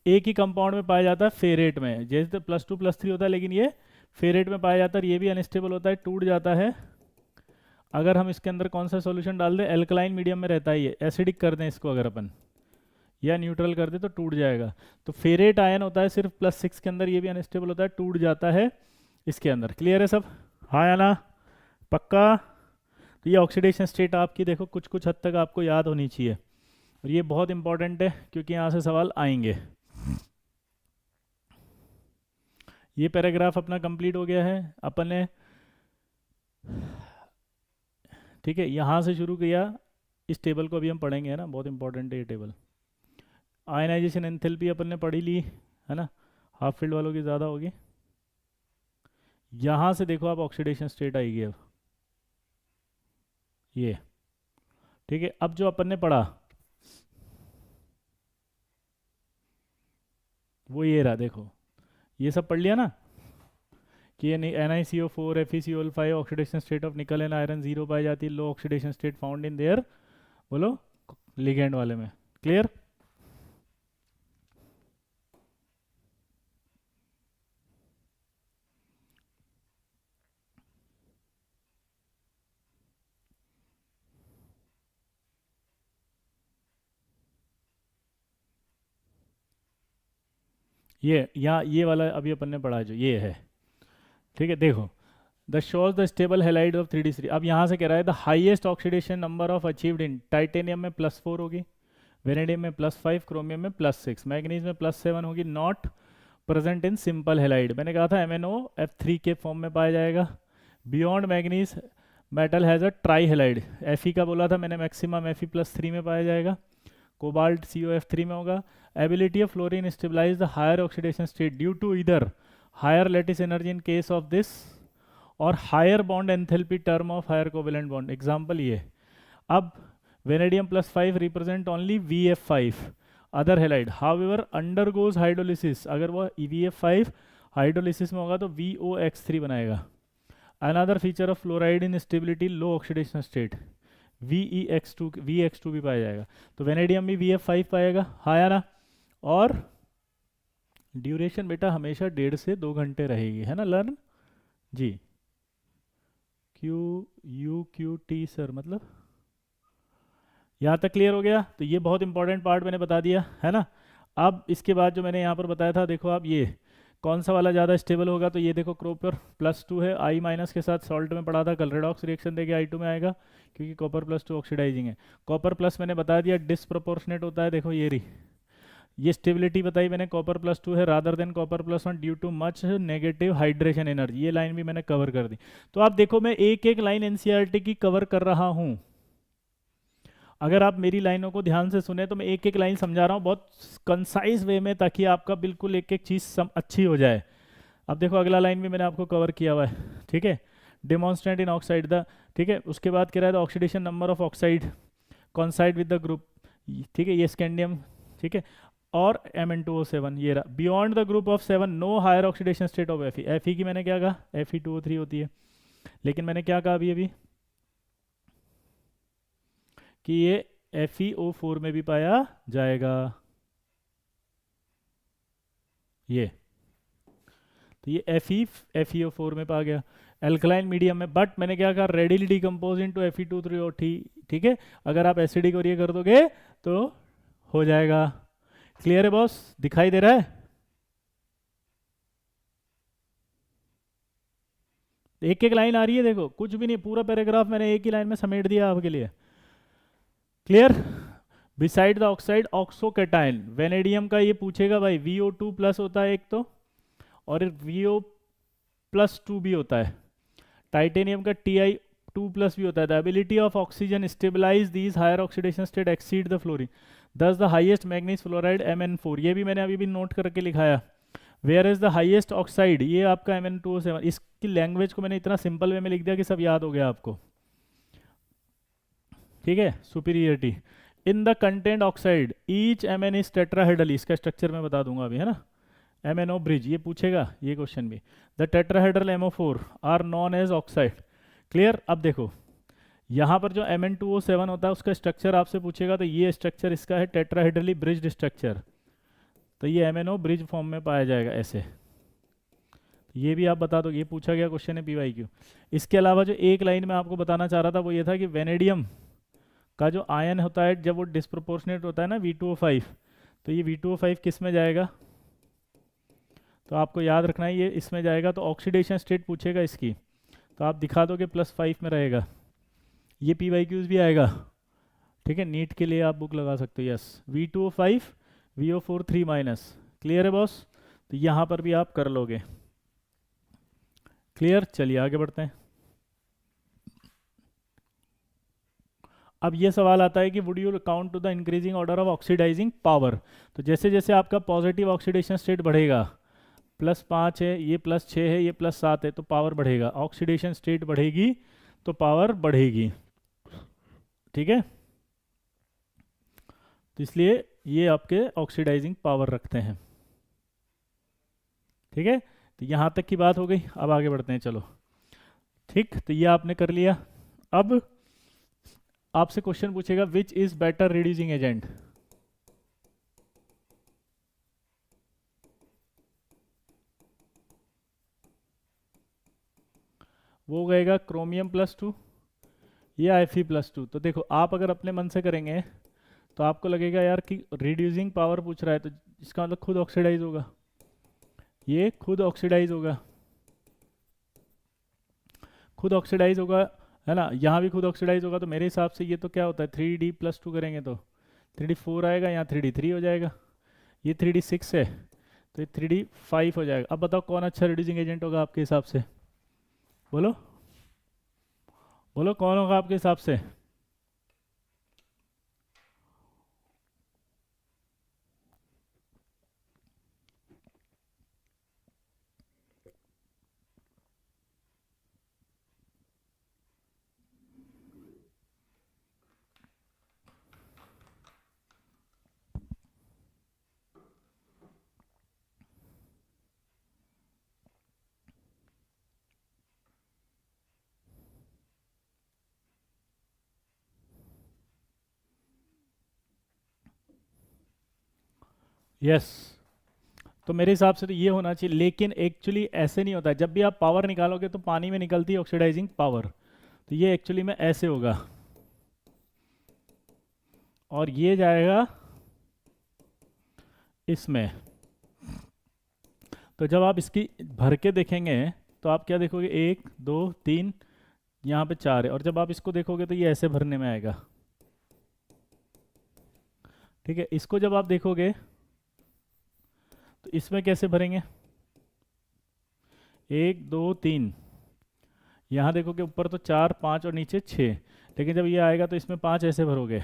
एक ही कंपाउंड में पाया जाता है, फेरेट में, जैसे +2 +3 होता है, लेकिन ये फेरेट में पाया जाता है, ये भी अनस्टेबल होता है, टूट जाता है अगर हम इसके अंदर कौन सा सॉल्यूशन डाल दें, एल्कलाइन मीडियम में रहता है ये, एसिडिक कर दें इसको अगर अपन, या न्यूट्रल कर दे तो टूट जाएगा। तो फेरेट आयन होता है सिर्फ +6 के अंदर, ये भी अनस्टेबल होता है, टूट जाता है इसके अंदर। क्लियर है सब? हाँ या ना? पक्का? तो ये ऑक्सीडेशन स्टेट आपकी देखो कुछ कुछ हद तक आपको याद होनी चाहिए, और ये बहुत इंपॉर्टेंट है क्योंकि यहाँ से सवाल आएंगे। ये पैराग्राफ अपना कंप्लीट हो गया है अपन ने, ठीक है। यहाँ से शुरू किया, इस टेबल को अभी हम पढ़ेंगे, है ना, बहुत इंपॉर्टेंट है ये टेबल। आयनाइजेशन एंथैल्पी अपन ने पढ़ी ली, है ना, हाफ फील्ड वालों की ज़्यादा होगी। यहाँ से देखो आप ऑक्सीडेशन स्टेट आएगी अब, ये ठीक है। अब जो अपन ने पढ़ा वो ये रहा, देखो ये सब पढ़ लिया ना, कि ये NiCO4 FeCl5 oxidation state of nickel and iron 0 पाई जाती है, low oxidation state found in there, बोलो, लिगेंड वाले में। क्लियर? ये वाला अभी अपन ने पढ़ा जो ये है, ठीक है। देखो, the shows the stable halide of 3d3। अब यहाँ से कह रहा है the highest oxidation number of achieved in titanium में +4 होगी, वेनेडियम में +5, क्रोमियम में +6, मैग्नीज में +7 होगी, not present in simple halide. मैंने कहा था MnO F3 के फॉर्म में पाया जाएगा। Beyond manganese metal has a try halide, Fe का बोला था मैंने, मैक्सिमम Fe+3 में पाया जाएगा। कोबाल्ट COF3 में होगा। Ability of fluorine stabilize the higher oxidation state due to either higher lattice energy in case of this और higher bond enthalpy term of higher covalent bond. Example ये, अब vanadium +5 represent only VF5 other halide, however undergoes hydrolysis, अगर वो VF5 hydrolysis में होगा तो VOX3 बनाएगा। Another feature of fluoride in stability low oxidation state, VX2 भी पाया जाएगा। तो वेनेडियम भी VF5 पाएगा, हाँ या ना? और ड्यूरेशन बेटा हमेशा 1.5 से 2 घंटे रहेगी, है ना लर्न जी। QUQT सर, मतलब यहाँ तक क्लियर हो गया? तो ये बहुत इंपॉर्टेंट पार्ट मैंने बता दिया, है ना। अब इसके बाद जो मैंने यहाँ पर बताया था, देखो आप ये कौन सा वाला ज़्यादा स्टेबल होगा, तो ये देखो कॉपर +2 है, I- के साथ सॉल्ट में पढ़ा था कल, रेडॉक्स रिएक्शन देके I2 में आएगा क्योंकि कॉपर +2 ऑक्सीडाइजिंग है। कॉपर प्लस मैंने बता दिया डिसप्रोपोर्शनेट होता है, देखो ये रही, ये स्टेबिलिटी बताई मैंने, कॉपर +2 है rather than copper +1 due too much negative hydration energy, ये लाइन भी मैंने कवर कर दी। तो आप देखो मैं एक एक लाइन NCERT की कवर कर रहा हूँ, अगर आप मेरी लाइनों को ध्यान से सुने तो मैं एक एक लाइन समझा रहा हूँ बहुत कंसाइज वे में, ताकि आपका बिल्कुल एक एक चीज़ अच्छी हो जाए। अब देखो अगला लाइन भी मैंने आपको कवर किया हुआ है, ठीक है। डेमोन्स्ट्रेट इन ऑक्साइड द, ठीक है। उसके बाद कह रहा है the oxidation number of oxide कॉन्साइड with the group, ठीक है, ये स्कैंडियम, ठीक है, और Mn2O7 ये रहा। Beyond the group of 7 no higher oxidation state of Fe की मैंने क्या कहा, Fe2O3 होती है, लेकिन मैंने क्या कहा अभी कि ये FeO4 में भी पाया जाएगा, ये तो ये FeO4 में पा गया एल्कलाइन मीडियम में, बट मैंने क्या कहा रेडिली डिकम्पोज इनटू Fe2O3, ठीक है। अगर आप एसिडिक और ये कर दोगे तो हो जाएगा। क्लियर है बॉस? दिखाई दे रहा है? एक एक लाइन आ रही है, देखो कुछ भी नहीं, पूरा पैराग्राफ मैंने एक ही लाइन में समेट दिया आपके लिए। Clear? Beside the oxide oxocation, vanadium का ये पूछेगा भाई, VO2+ होता है एक तो, और VO+2 भी होता है। टाइटेनियम का Ti2+ भी होता है। The ability of oxygen stabilize these higher oxidation state exceed the fluorine, thus the highest manganese fluoride Mn4, ये भी मैंने अभी भी नोट करके लिखाया। Where is the highest oxide, ये आपका Mn2O7। इसकी लैंग्वेज को मैंने इतना सिंपल वे में लिख दिया कि सब याद हो गया आपको, ठीक है। Superiority in the content oxide each Mn is tetrahedral, इसका स्ट्रक्चर मैं बता दूंगा अभी, है ना। MnO ब्रिज, ये पूछेगा ये क्वेश्चन भी। The tetrahedral MO4 are known as oxide. Clear? अब देखो यहाँ पर जो Mn2O7 होता है उसका स्ट्रक्चर आपसे पूछेगा, तो ये स्ट्रक्चर इसका है टेट्राहेड्रली ब्रिज्ड स्ट्रक्चर, तो ये MnO ब्रिज फॉर्म में पाया जाएगा ऐसे। ये भी आप बता दो, ये पूछा गया क्वेश्चन है PYQ। इसके अलावा जो एक लाइन में आपको बताना चाह रहा था वो ये था कि वेनेडियम का जो आयन होता है जब वो डिस्प्रोपोर्शनेट होता है ना V2O5, तो ये V2O5 किस में जाएगा, तो आपको याद रखना है ये इसमें जाएगा। तो ऑक्सीडेशन स्टेट पूछेगा इसकी, तो आप दिखा दो कि +5 में रहेगा। ये PYQs भी आएगा, ठीक है, नीट के लिए आप बुक लगा सकते हो। यस, V2O5 VO4 3-, क्लियर है बॉस? तो यहाँ पर भी आप कर लोगे। क्लियर, चलिए आगे बढ़ते हैं। अब ये सवाल आता है कि would you count to the increasing order of oxidising power. तो जैसे जैसे आपका पॉजिटिव ऑक्सीडेशन स्टेट बढ़ेगा, +5 है, ये +6 है, ये +7 है, तो पावर बढ़ेगा। ऑक्सीडेशन स्टेट बढ़ेगी तो पावर बढ़ेगी, ठीक है। तो इसलिए ये आपके ऑक्सीडाइजिंग पावर रखते हैं, ठीक है। तो यहाँ तक की बात हो गई, अब आगे बढ़ते हैं, चलो ठीक। तो ये आपने कर लिया। अब आपसे क्वेश्चन पूछेगा which is better reducing agent. वो गएगा क्रोमियम +2 या Fe+2। तो देखो आप अगर अपने मन से करेंगे तो आपको लगेगा यार कि रिड्यूसिंग पावर पूछ रहा है, तो इसका मतलब खुद ऑक्सीडाइज होगा, ये खुद ऑक्सीडाइज होगा, खुद ऑक्सीडाइज होगा, है ना। यहाँ भी खुद ऑक्सीडाइज होगा, तो मेरे हिसाब से ये तो क्या होता है 3D+2 करेंगे तो 3D4 आएगा, यहाँ 3D3 हो जाएगा, ये 3D6 है तो ये 3D5 हो जाएगा। अब बताओ कौन अच्छा रिड्यूसिंग एजेंट होगा आपके हिसाब से, बोलो बोलो कौन होगा आपके हिसाब से। यस, तो मेरे हिसाब से तो ये होना चाहिए, लेकिन एक्चुअली ऐसे नहीं होता है। जब भी आप पावर निकालोगे तो पानी में निकलती है ऑक्सीडाइजिंग पावर, तो ये एक्चुअली में ऐसे होगा और ये जाएगा इसमें। तो जब आप इसकी भर के देखेंगे तो आप क्या देखोगे, 1 2 3, यहाँ पे 4 है, और जब आप इसको देखोगे तो ये ऐसे भरने में आएगा, ठीक है। इसको जब आप देखोगे तो इसमें कैसे भरेंगे, 1 2 3, यहाँ देखोगे ऊपर तो 4 5 और नीचे 6, लेकिन जब ये आएगा तो इसमें 5 ऐसे भरोगे,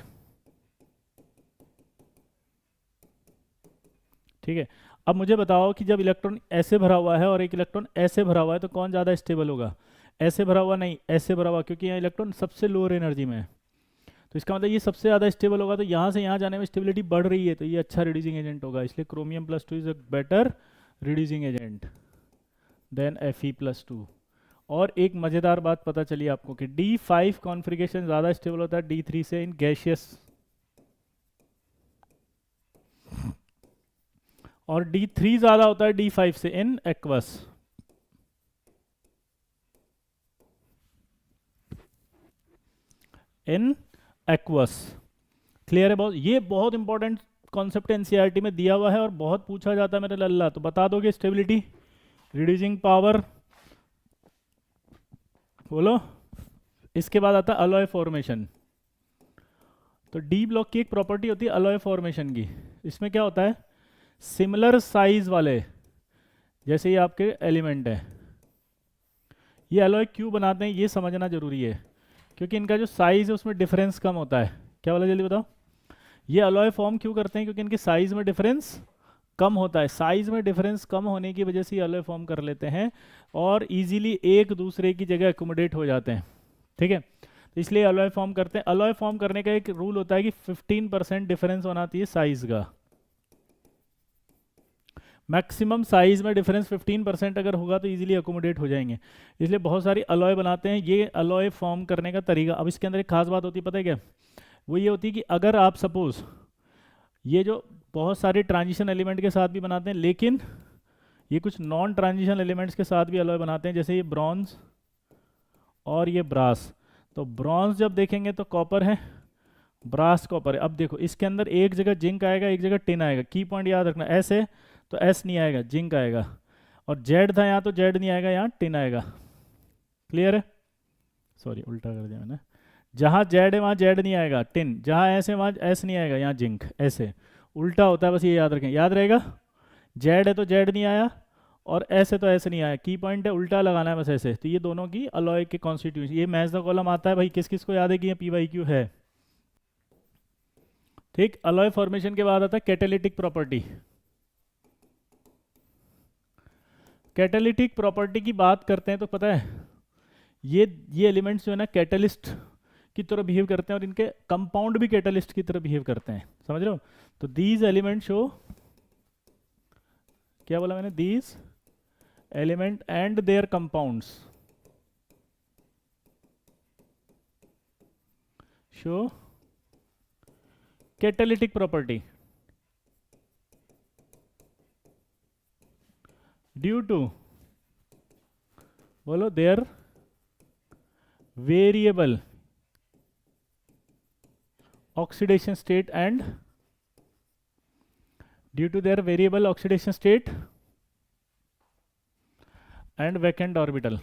ठीक है। अब मुझे बताओ कि जब इलेक्ट्रॉन ऐसे भरा हुआ है और एक इलेक्ट्रॉन ऐसे भरा हुआ है तो कौन ज़्यादा स्टेबल होगा, ऐसे भरा हुआ नहीं, ऐसे भरा हुआ, क्योंकि यहाँ इलेक्ट्रॉन सबसे लोअर एनर्जी में है, तो इसका मतलब ये सबसे ज़्यादा स्टेबल होगा। तो यहाँ से यहाँ जाने में स्टेबिलिटी बढ़ रही है, तो ये अच्छा रिड्यूसिंग एजेंट होगा, इसलिए chromium +2 is a better reducing agent than Fe+2। और एक मज़ेदार बात पता चली आपको कि D5 कॉन्फ़िगरेशन ज़्यादा स्टेबल होता है D3 से इन गैशियस, और D3 ज़्यादा होता है D5 से in aqueous. In aqueous, clear है बहुत? ये बहुत इंपॉर्टेंट कॉन्सेप्ट एनसीईआरटी में दिया हुआ है और बहुत पूछा जाता है मेरे लल्ला। तो बता दोगे स्टेबिलिटी, रिड्यूसिंग पावर, बोलो। इसके बाद आता है अलॉय फॉर्मेशन। तो डी ब्लॉक की एक प्रॉपर्टी होती है अलॉय फॉर्मेशन की। इसमें क्या होता है, सिमिलर साइज वाले, जैसे ये आपके एलिमेंट है, ये अलॉय क्यों बनाते हैं ये समझना जरूरी है, क्योंकि इनका जो साइज है उसमें डिफरेंस कम होता है। क्या बोला जल्दी बताओ? ये अलॉय फॉर्म क्यों करते हैं, क्योंकि इनके साइज में डिफरेंस कम होता है। साइज में डिफरेंस कम होने की वजह से ये अलॉय फॉर्म कर लेते हैं और इजीली एक दूसरे की जगह एकोमोडेट हो जाते हैं, ठीक है। तो इसलिए अलॉय फॉर्म करते हैं। अलॉय फॉर्म करने का एक रूल होता है कि 15% डिफरेंस होना चाहिए साइज का। मैक्सिमम साइज में डिफरेंस 15% अगर होगा तो इजीली अकोमोडेट हो जाएंगे, इसलिए बहुत सारी अलॉय बनाते हैं। ये अलॉय फॉर्म करने का तरीका, अब इसके अंदर एक खास बात होती है, पता है क्या? वो ये होती है कि अगर आप सपोज ये जो बहुत सारे ट्रांजिशन एलिमेंट के साथ भी बनाते हैं, लेकिन ये कुछ नॉन ट्रांजिशन एलिमेंट्स के साथ भी अलॉय बनाते हैं, जैसे ये ब्रॉन्ज और ये ब्रास। तो ब्रॉन्ज जब देखेंगे तो कॉपर है, ब्रास कॉपर है। अब देखो इसके अंदर एक जगह जिंक आएगा, एक जगह टिन आएगा। की पॉइंट याद रखना, एस है तो एस नहीं आएगा, जिंक आएगा। और जेड था यहाँ तो जेड नहीं आएगा, यहाँ टिन आएगा। क्लियर है? सॉरी उल्टा कर दिया मैंने। जहाँ जेड है वहाँ जेड नहीं आएगा, टिन। जहाँ एस है वहाँ एस नहीं आएगा, यहाँ जिंक। ऐसे उल्टा होता है, बस ये याद रखें, याद रहेगा। जेड है तो जेड नहीं आया, और एस है तो एस नहीं आया। की पॉइंट है, उल्टा लगाना है बस ऐसे। तो ये दोनों की अलॉय के कॉन्स्टिट्यूशन, ये मैच द कॉलम आता है भाई। किस किस को याद है कि ये पी वाई क्यू है? ठीक। अलॉय फॉर्मेशन के बाद आता है कैटालिटिक प्रॉपर्टी। कैटालिटिक प्रॉपर्टी की बात करते हैं तो पता है, ये एलिमेंट्स जो है ना कैटलिस्ट की तरह बिहेव करते हैं, और इनके कंपाउंड भी कैटलिस्ट की तरह बिहेव करते हैं। समझ रहे हो? तो दीज एलिमेंट शो, क्या बोला मैंने, these element and their compounds show catalytic property due to, बोलो, their variable oxidation state and due to their variable oxidation state and vacant orbital।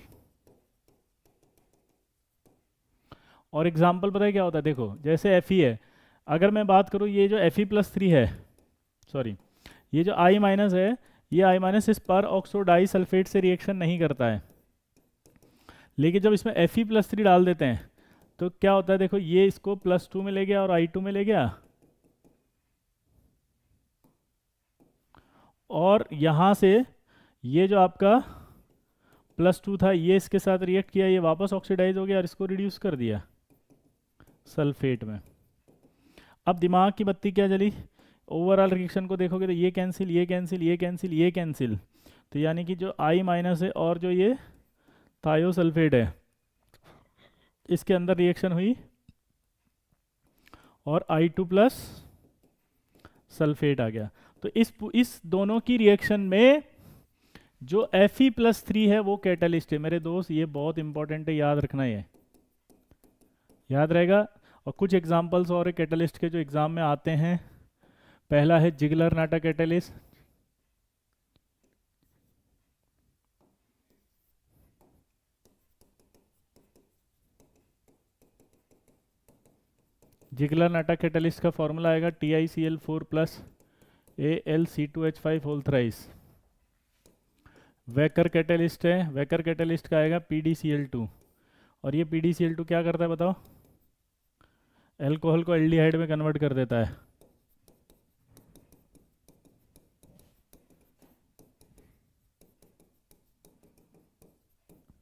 और एग्जाम्पल पता है क्या होता है? देखो जैसे एफ ई है, अगर मैं बात करूँ, ये जो एफ ई प्लस थ्री है, सॉरी, ये जो आई माइनस है, ये आई माइनस इस पर ऑक्सो डाई सल्फेट से रिएक्शन नहीं करता है। लेकिन जब इसमें एफ ई प्लस थ्री डाल देते हैं तो क्या होता है? देखो ये इसको प्लस टू में ले गया और आई टू में ले गया, और यहाँ से ये जो आपका प्लस टू था ये इसके साथ रिएक्ट किया, ये वापस ऑक्सीडाइज हो गया और इसको रिड्यूस कर दिया सल्फेट में। अब दिमाग की बत्ती क्या जली? ओवरऑल रिएक्शन को देखोगे तो ये कैंसिल, ये कैंसिल, ये कैंसिल, ये कैंसिल। तो यानी कि जो आई माइनस है और जो ये थायोसल्फेट है, इसके अंदर रिएक्शन हुई और आई टू प्लस सल्फेट आ गया। तो इस दोनों की रिएक्शन में जो एफ ई प्लस थ्री है वो कैटलिस्ट है मेरे दोस्त। ये बहुत इंपॉर्टेंट है, याद रखना। ये याद रहेगा। और कुछ एग्जांपल्स और कैटलिस्ट के जो एग्जाम में आते हैं, पहला है Ziegler Natta catalyst. Ziegler Natta catalyst का फॉर्मूला आएगा TiCl4 plus AlC2H5 whole thrice. Wacker catalyst है, वेकर कैटलिस्ट का आएगा PdCl2। और ये PdCl2 क्या करता है बताओ? एल्कोहल को एल्डिहाइड में कन्वर्ट कर देता है।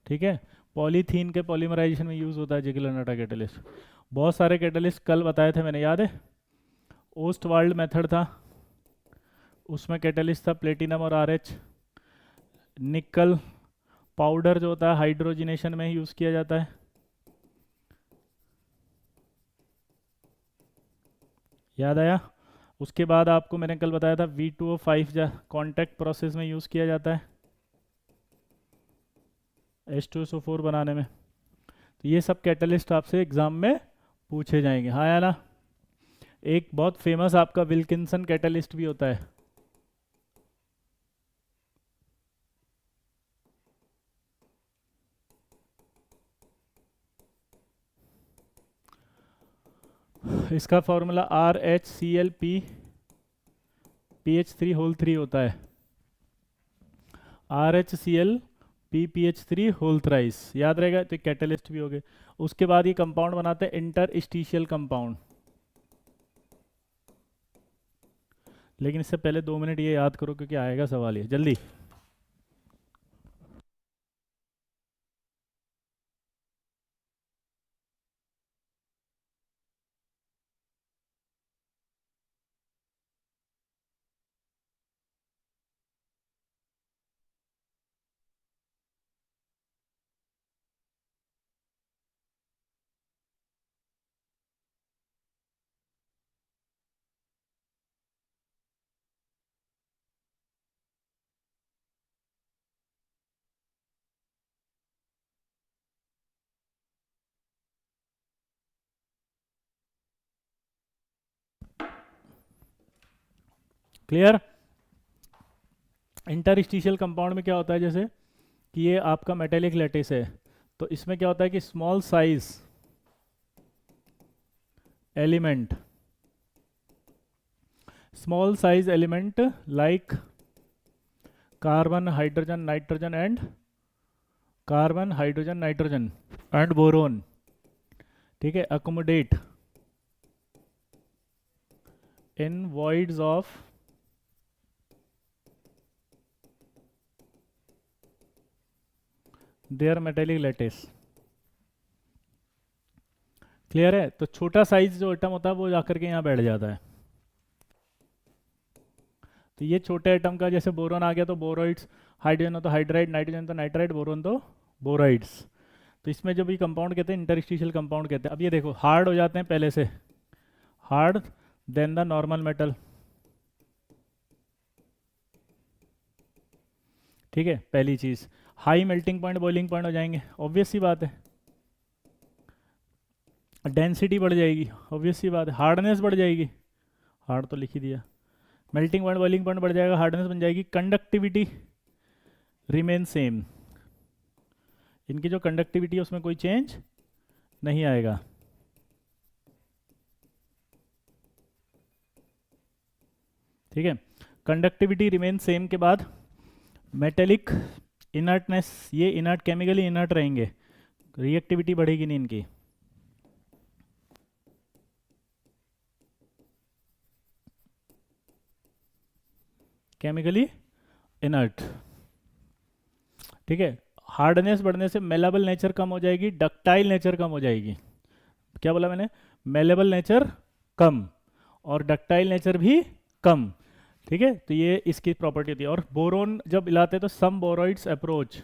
ठीक है। पॉलीथीन के पॉलीमराइजेशन में यूज होता है जिगलर नाटा कैटलिस्ट। बहुत सारे कैटलिस्ट कल बताए थे मैंने, याद है? ओस्ट वार्ल्ड मेथड था, उसमें कैटलिस्ट था प्लेटिनम और RH। निकल पाउडर जो होता है हाइड्रोजिनेशन में यूज किया जाता है। याद आया? उसके बाद आपको मैंने कल बताया था V2O5 कॉन्टैक्ट प्रोसेस में यूज किया जाता है H2SO4 बनाने में। तो ये सब कैटलिस्ट आपसे एग्जाम में पूछे जाएंगे, हाँ या ना? एक बहुत फेमस आपका विल्किंसन कैटलिस्ट भी होता है। इसका formula RHCl PPH3 whole three होता है। RHCl PPH3 होल थ्राइस, याद रहेगा? तो कैटलिस्ट भी हो गए। उसके बाद ये कंपाउंड बनाते हैं इंटरस्टिशियल कंपाउंड। लेकिन इससे पहले 2 मिनट ये याद करो क्योंकि आएगा सवाल ये, जल्दी। क्लियर। इंटरस्टिशियल कंपाउंड में क्या होता है, जैसे कि ये आपका मेटेलिक लैटिस है, तो इसमें क्या होता है कि small size element, small size element like carbon hydrogen nitrogen and carbon hydrogen nitrogen and boron, ठीक है, accommodate in voids of their metallic lattice. Clear है। तो छोटा साइज जो एटम होता है वो जाकर के यहाँ बैठ जाता है। तो ये छोटे एटम का जैसे बोरोन आ गया तो बोरोइड्स, हाइड्रोजन हो तो हाइड्राइड, नाइट्रोजन तो नाइट्राइड, बोरोन तो बोराइड्स। तो इसमें जो भी कंपाउंड कहते हैं इंटरस्टिशियल कंपाउंड कहते हैं। अब ये देखो हार्ड हो जाते हैं पहले से, hard than the normal metal, ठीक है, पहली चीज। High melting point boiling point हो जाएंगे, ऑब्वियस सी बात है। डेंसिटी बढ़ जाएगी, ऑब्वियस सी बात है। हार्डनेस बढ़ जाएगी, हार्ड तो लिख ही दिया। मेल्टिंग पॉइंट बॉइलिंग पॉइंट बढ़ जाएगा, हार्डनेस बन जाएगी। कंडक्टिविटी रिमेन सेम, इनकी जो कंडक्टिविटी है उसमें कोई चेंज नहीं आएगा। ठीक है, कंडक्टिविटी रिमेन सेम के बाद मेटेलिक इनर्टनेस, ये इनर्ट, केमिकली इनर्ट रहेंगे, रिएक्टिविटी बढ़ेगी नहीं इनकी। केमिकली इनर्ट, ठीक है। हार्डनेस बढ़ने से मेलेबल नेचर कम हो जाएगी, डक्टाइल नेचर कम हो जाएगी। क्या बोला मैंने, मेलेबल नेचर कम और डक्टाइल नेचर भी कम, ठीक है। तो ये इसकी प्रॉपर्टी होती है। और बोरोन जब मिलाते हैं तो सम बोरोइड्स अप्रोच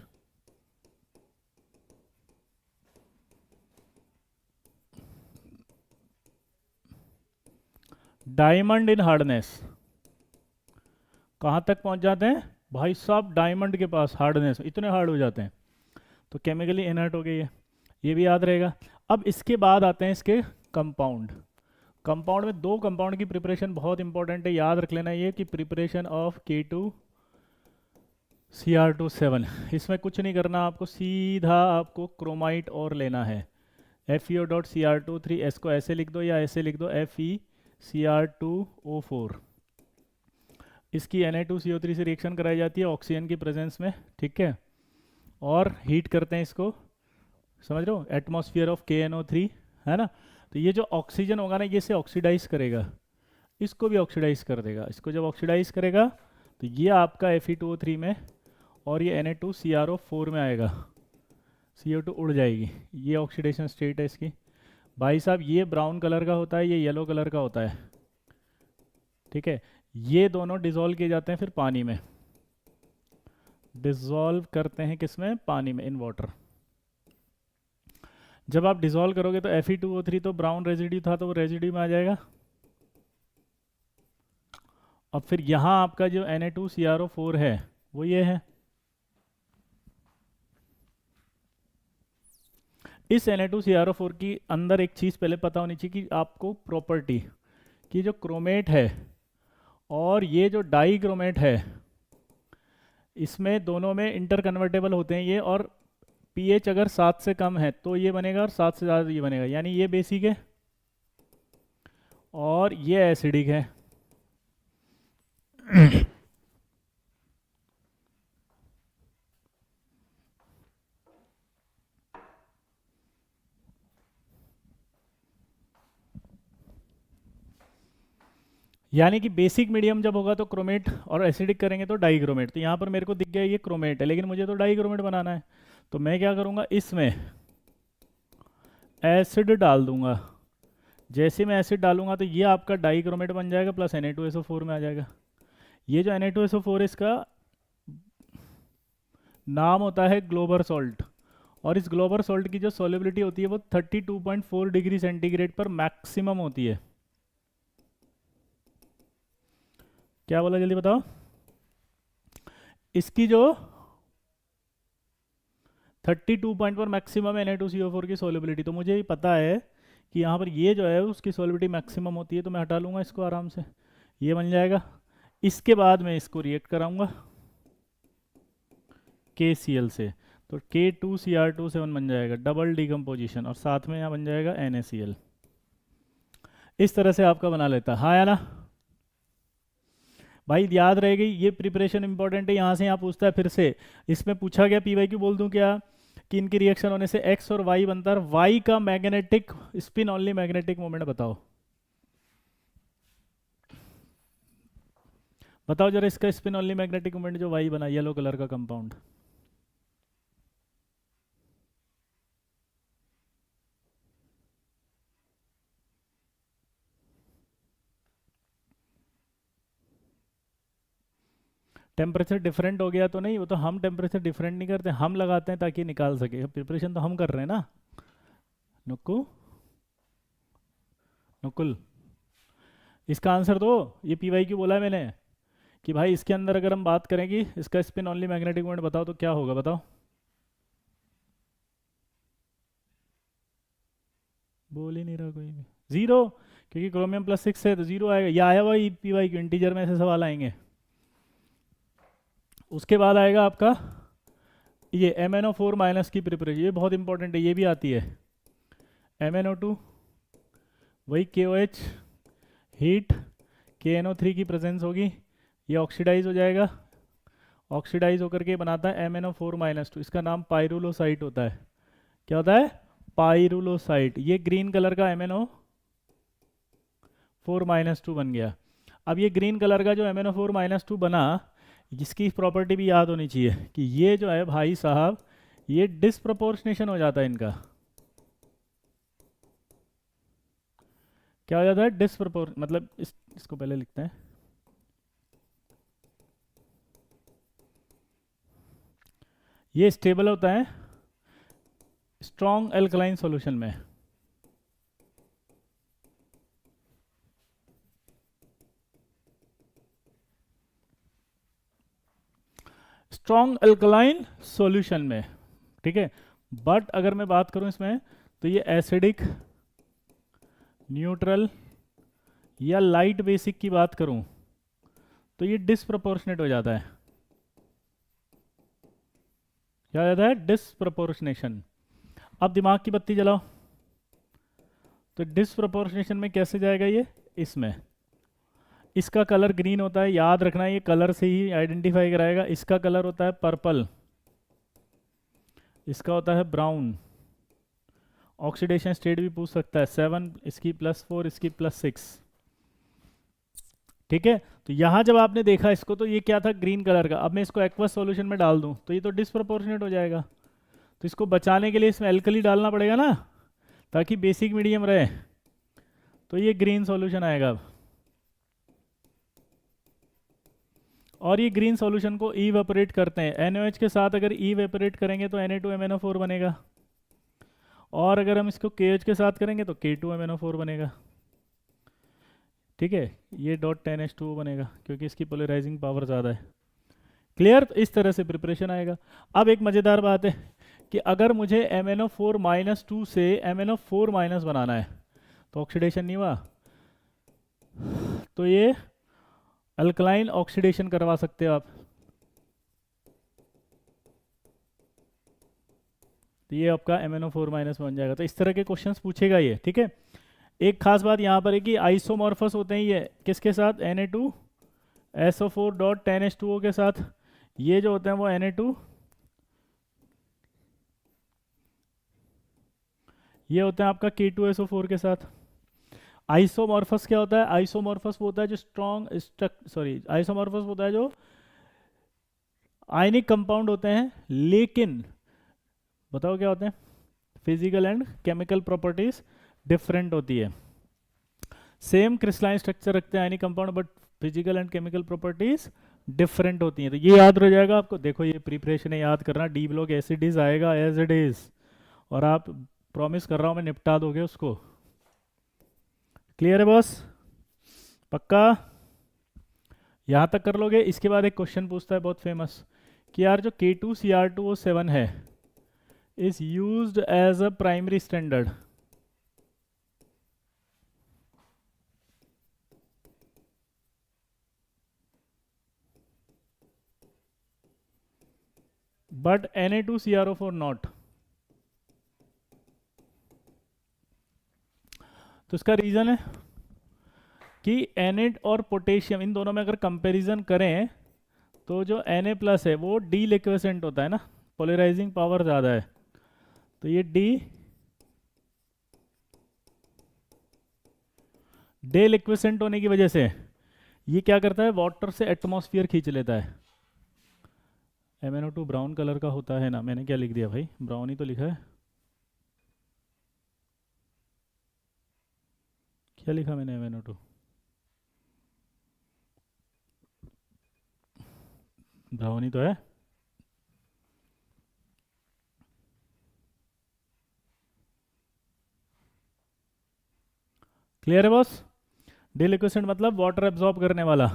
डायमंड इन हार्डनेस, कहाँ तक पहुंच जाते हैं भाई साहब, डायमंड के पास हार्डनेस, इतने हार्ड हो जाते हैं। तो केमिकली इनर्ट हो गई है, ये भी याद रहेगा। अब इसके बाद आते हैं इसके कंपाउंड। कंपाउंड में दो कंपाउंड की प्रिपरेशन बहुत इंपॉर्टेंट है, याद रख लेना ये कि प्रिपरेशन ऑफ K2Cr27। इसमें कुछ नहीं करना आपको, सीधा आपको क्रोमाइट और लेना है, FeO.Cr23, को ऐसे लिख दो या ऐसे लिख दो FeCr2O4। इसकी Na2CO3 से रिएक्शन कराई जाती है ऑक्सीजन की प्रेजेंस में, ठीक है, और हीट करते हैं इसको, समझ रहे हो, एटमॉस्फेयर ऑफ KNO3, है ना। तो ये जो ऑक्सीजन होगा ना, ये इसे ऑक्सीडाइज करेगा, इसको भी ऑक्सीडाइज कर देगा। इसको जब ऑक्सीडाइज करेगा तो ये आपका Fe2O3 में और ये Na2CrO4 में आएगा, CO2 उड़ जाएगी। ये ऑक्सीडेशन स्टेट है इसकी भाई साहब। ये ब्राउन कलर का होता है, ये येलो कलर का होता है, ठीक है। ये दोनों डिसॉल्व किए जाते हैं फिर पानी में, डिसॉल्व करते हैं किसमें, पानी में, इन वाटर। जब आप डिसॉल्व करोगे तो Fe2O3 तो ब्राउन रेजिड्यू था तो वो रेजिड्यू में आ जाएगा। अब फिर यहाँ आपका जो Na2CrO4 है वो ये है। इस Na2CrO4 की अंदर एक चीज़ पहले पता होनी चाहिए कि आपको प्रॉपर्टी कि जो क्रोमेट है और ये जो डाई क्रोमेट है, इसमें दोनों में इंटर कन्वर्टेबल होते हैं ये, और pH अगर 7 से कम है तो ये बनेगा और 7 से ज़्यादा ये बनेगा, यानी ये बेसिक है और ये एसिडिक है। यानी कि बेसिक मीडियम जब होगा तो क्रोमेट और एसिडिक करेंगे तो डाई क्रोमेट। तो यहाँ पर मेरे को दिख गया ये क्रोमेट है, लेकिन मुझे तो डाई क्रोमेट बनाना है, तो मैं क्या करूँगा, इसमें एसिड डाल दूंगा। जैसे मैं एसिड डालूंगा तो ये आपका डाई क्रोमेट बन जाएगा प्लस Na2SO4 में आ जाएगा। ये जो Na2SO4 इसका नाम होता है ग्लोबर सॉल्ट, और इस ग्लोबर सॉल्ट की जो सॉल्युबिलिटी होती है वो 32.4 डिग्री सेंटीग्रेड पर मैक्सिमम होती है। क्या बोला जल्दी बताओ, इसकी जो 32 पॉइंट पर मैक्सिमम है Na2CO4 की सॉल्युबिलिटी, तो मुझे पता है कि यहाँ पर ये जो है उसकी सॉल्युबिलिटी मैक्सिमम होती है, तो मैं हटा लूँगा इसको आराम से, ये बन जाएगा इसके बाद मैं इसको रिएक्ट कराऊंगा KCl से, तो K2Cr2 7 बन जाएगा, डबल डिकम्पोजिशन, और साथ में यहाँ बन जाएगा NaCl। इस तरह से आपका बना लेता है, हाँ या ना भाई, याद रहेगी ये प्रिपरेशन इंपॉर्टेंट है। यहाँ से यहाँ पूछता है फिर से, इसमें पूछा गया PYQ बोल दूं क्या कि इनकी रिएक्शन होने से X और Y बनता है, Y का magnetic spin only magnetic moment बताओ, बताओ जरा इसका स्पिन ओनली मैग्नेटिक मोमेंट जो Y बना, येलो कलर का कंपाउंड। टेम्परेचर डिफरेंट हो गया तो नहीं, वो तो हम टेम्परेचर डिफरेंट नहीं करते, हम लगाते हैं ताकि निकाल सके, प्रिपरेशन तो हम कर रहे हैं ना। नुक्कू, नुकुल, इसका आंसर दो। ये PYQ बोला है मैंने कि भाई इसके अंदर अगर हम बात करें कि इसका स्पिन ओनली मैग्नेटिक मोमेंट बताओ तो क्या होगा, बताओ। बोल ही नहीं रहा कोई भी, जीरो, क्योंकि क्रोमियम +6 है तो जीरो आएगा। ये आया हुआ PYQ इंटीजर में ऐसे सवाल आएंगे। उसके बाद आएगा आपका ये MnO4 माइनस की प्रिपरेशन, ये बहुत इंपॉर्टेंट है, ये भी आती है। MnO2 वही KOH हीट, KNO3 की प्रेजेंस होगी, ये ऑक्सीडाइज हो जाएगा, ऑक्सीडाइज होकर के बनाता है MnO4-2, इसका नाम पाइरुलोसाइट होता है। क्या होता है? पाइरुलोसाइट। ये ग्रीन कलर का MnO4-2 बन गया। अब ये ग्रीन कलर का जो MnO4-2 बना, जिसकी प्रॉपर्टी भी याद होनी चाहिए कि ये जो है भाई साहब, ये डिसप्रपोर्शनेशन हो जाता है इनका। क्या हो जाता है? डिसप्रपोर्श, मतलब इसको पहले लिखते हैं, ये स्टेबल होता है स्ट्रॉन्ग एल्कलाइन सॉल्यूशन में। स्ट्रॉन्ग एल्कलाइन सॉल्यूशन में, ठीक है। बट अगर मैं बात करूं इसमें, तो ये एसिडिक, न्यूट्रल या लाइट बेसिक की बात करूं तो ये डिसप्रपोर्शनेट हो जाता है। क्या हो जाता है? डिसप्रपोर्शनेशन। अब दिमाग की बत्ती जलाओ, तो डिसप्रपोर्शनेशन में कैसे जाएगा ये? इसमें इसका कलर ग्रीन होता है, याद रखना, ये कलर से ही आइडेंटिफाई कराएगा। इसका कलर होता है पर्पल, इसका होता है ब्राउन। ऑक्सीडेशन स्टेट भी पूछ सकता है, 7, इसकी +4, इसकी +6, ठीक है। तो यहां जब आपने देखा इसको, तो ये क्या था? ग्रीन कलर का। अब मैं इसको एक्वस सॉल्यूशन में डाल दूं तो ये तो डिसप्रोपोर्शनेट हो जाएगा। तो इसको बचाने के लिए इसमें एल्कली डालना पड़ेगा ना, ताकि बेसिक मीडियम रहे। तो ये ग्रीन सॉल्यूशन आएगा अब। और ये ग्रीन सॉल्यूशन को इवेपोरेट करते हैं NaOH के साथ। अगर इवेपोरेट करेंगे तो Na2MnO4 बनेगा, और अगर हम इसको KH के साथ करेंगे तो K2MnO4 बनेगा, ठीक है। ये .10H2O बनेगा क्योंकि इसकी पोलराइजिंग पावर ज़्यादा है। क्लियर? तो इस तरह से प्रिपरेशन आएगा। अब एक मज़ेदार बात है कि अगर मुझे MnO4-2 से MnO4- बनाना है तो ऑक्सीडेशन नहीं हुआ, तो ये अल्कलाइन ऑक्सीडेशन करवा सकते हो आप। तो ये आपका MnO4- बन जाएगा। तो इस तरह के क्वेश्चंस पूछेगा ये, ठीक है। एक खास बात यहाँ पर है कि आइसोमॉर्फस होते हैं ये किसके साथ? Na2SO4.10H2O के साथ। ये जो होते हैं वो Na2, ये होता है आपका K2SO4 के साथ। आइसोमॉर्फस क्या होता है? आइसोमॉर्फस वो होता है जो आइसोमॉर्फस होता है जो आयनिक कंपाउंड होते हैं, लेकिन बताओ क्या होते हैं? Physical and chemical properties different होती है। सेम क्रिस्टलाइन स्ट्रक्चर रखते हैं ionic compound, but physical and chemical properties different होती हैं। तो ये याद रह जाएगा आपको। देखो ये प्रिपरेशन है, याद करना। डी ब्लॉक एसिड इज आएगा एज इट इज, और आप प्रॉमिस कर रहा हूं मैं निपटा दोगे उसको। क्लियर है बॉस? पक्का? यहां तक कर लोगे? इसके बाद एक क्वेश्चन पूछता है बहुत फेमस कि यार जो K2Cr2O7 है is used as a primary standard. But Na2CrO4 not. तो इसका रीज़न है कि Na और पोटेशियम इन दोनों में अगर कंपैरिजन करें तो जो Na प्लस है वो डी लिक्विसेंट होता है ना, पोलराइजिंग पावर ज़्यादा है। तो ये डे लिक्विसेंट होने की वजह से ये क्या करता है, वाटर से एटमॉस्फेयर खींच लेता है। MnO2 ब्राउन कलर का होता है ना, मैंने क्या लिख दिया भाई, ब्राउन ही तो लिखा है। क्या लिखा मैंने MnO2? ब्राउन ही तो है। क्लियर है बॉस? डिलिक्विसेंट मतलब वाटर एब्जॉर्ब करने वाला,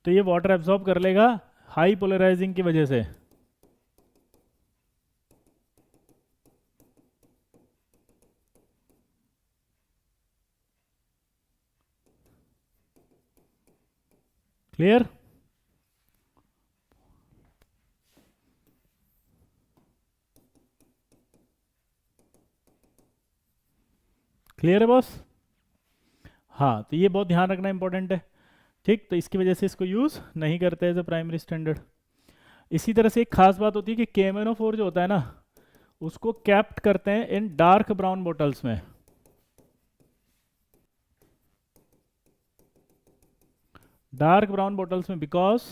तो ये वाटर एब्जॉर्ब कर लेगा हाई पोलराइजिंग की वजह से। क्लियर? क्लियर है बॉस? हाँ, तो ये बहुत ध्यान रखना इंपॉर्टेंट है। ठीक, तो इसकी वजह से इसको यूज़ नहीं करते एज ए प्राइमरी स्टैंडर्ड। इसी तरह से एक खास बात होती है कि KMnO4 जो होता है ना, उसको कैप्ट करते हैं इन डार्क ब्राउन बॉटल्स में। डार्क ब्राउन बॉटल्स में because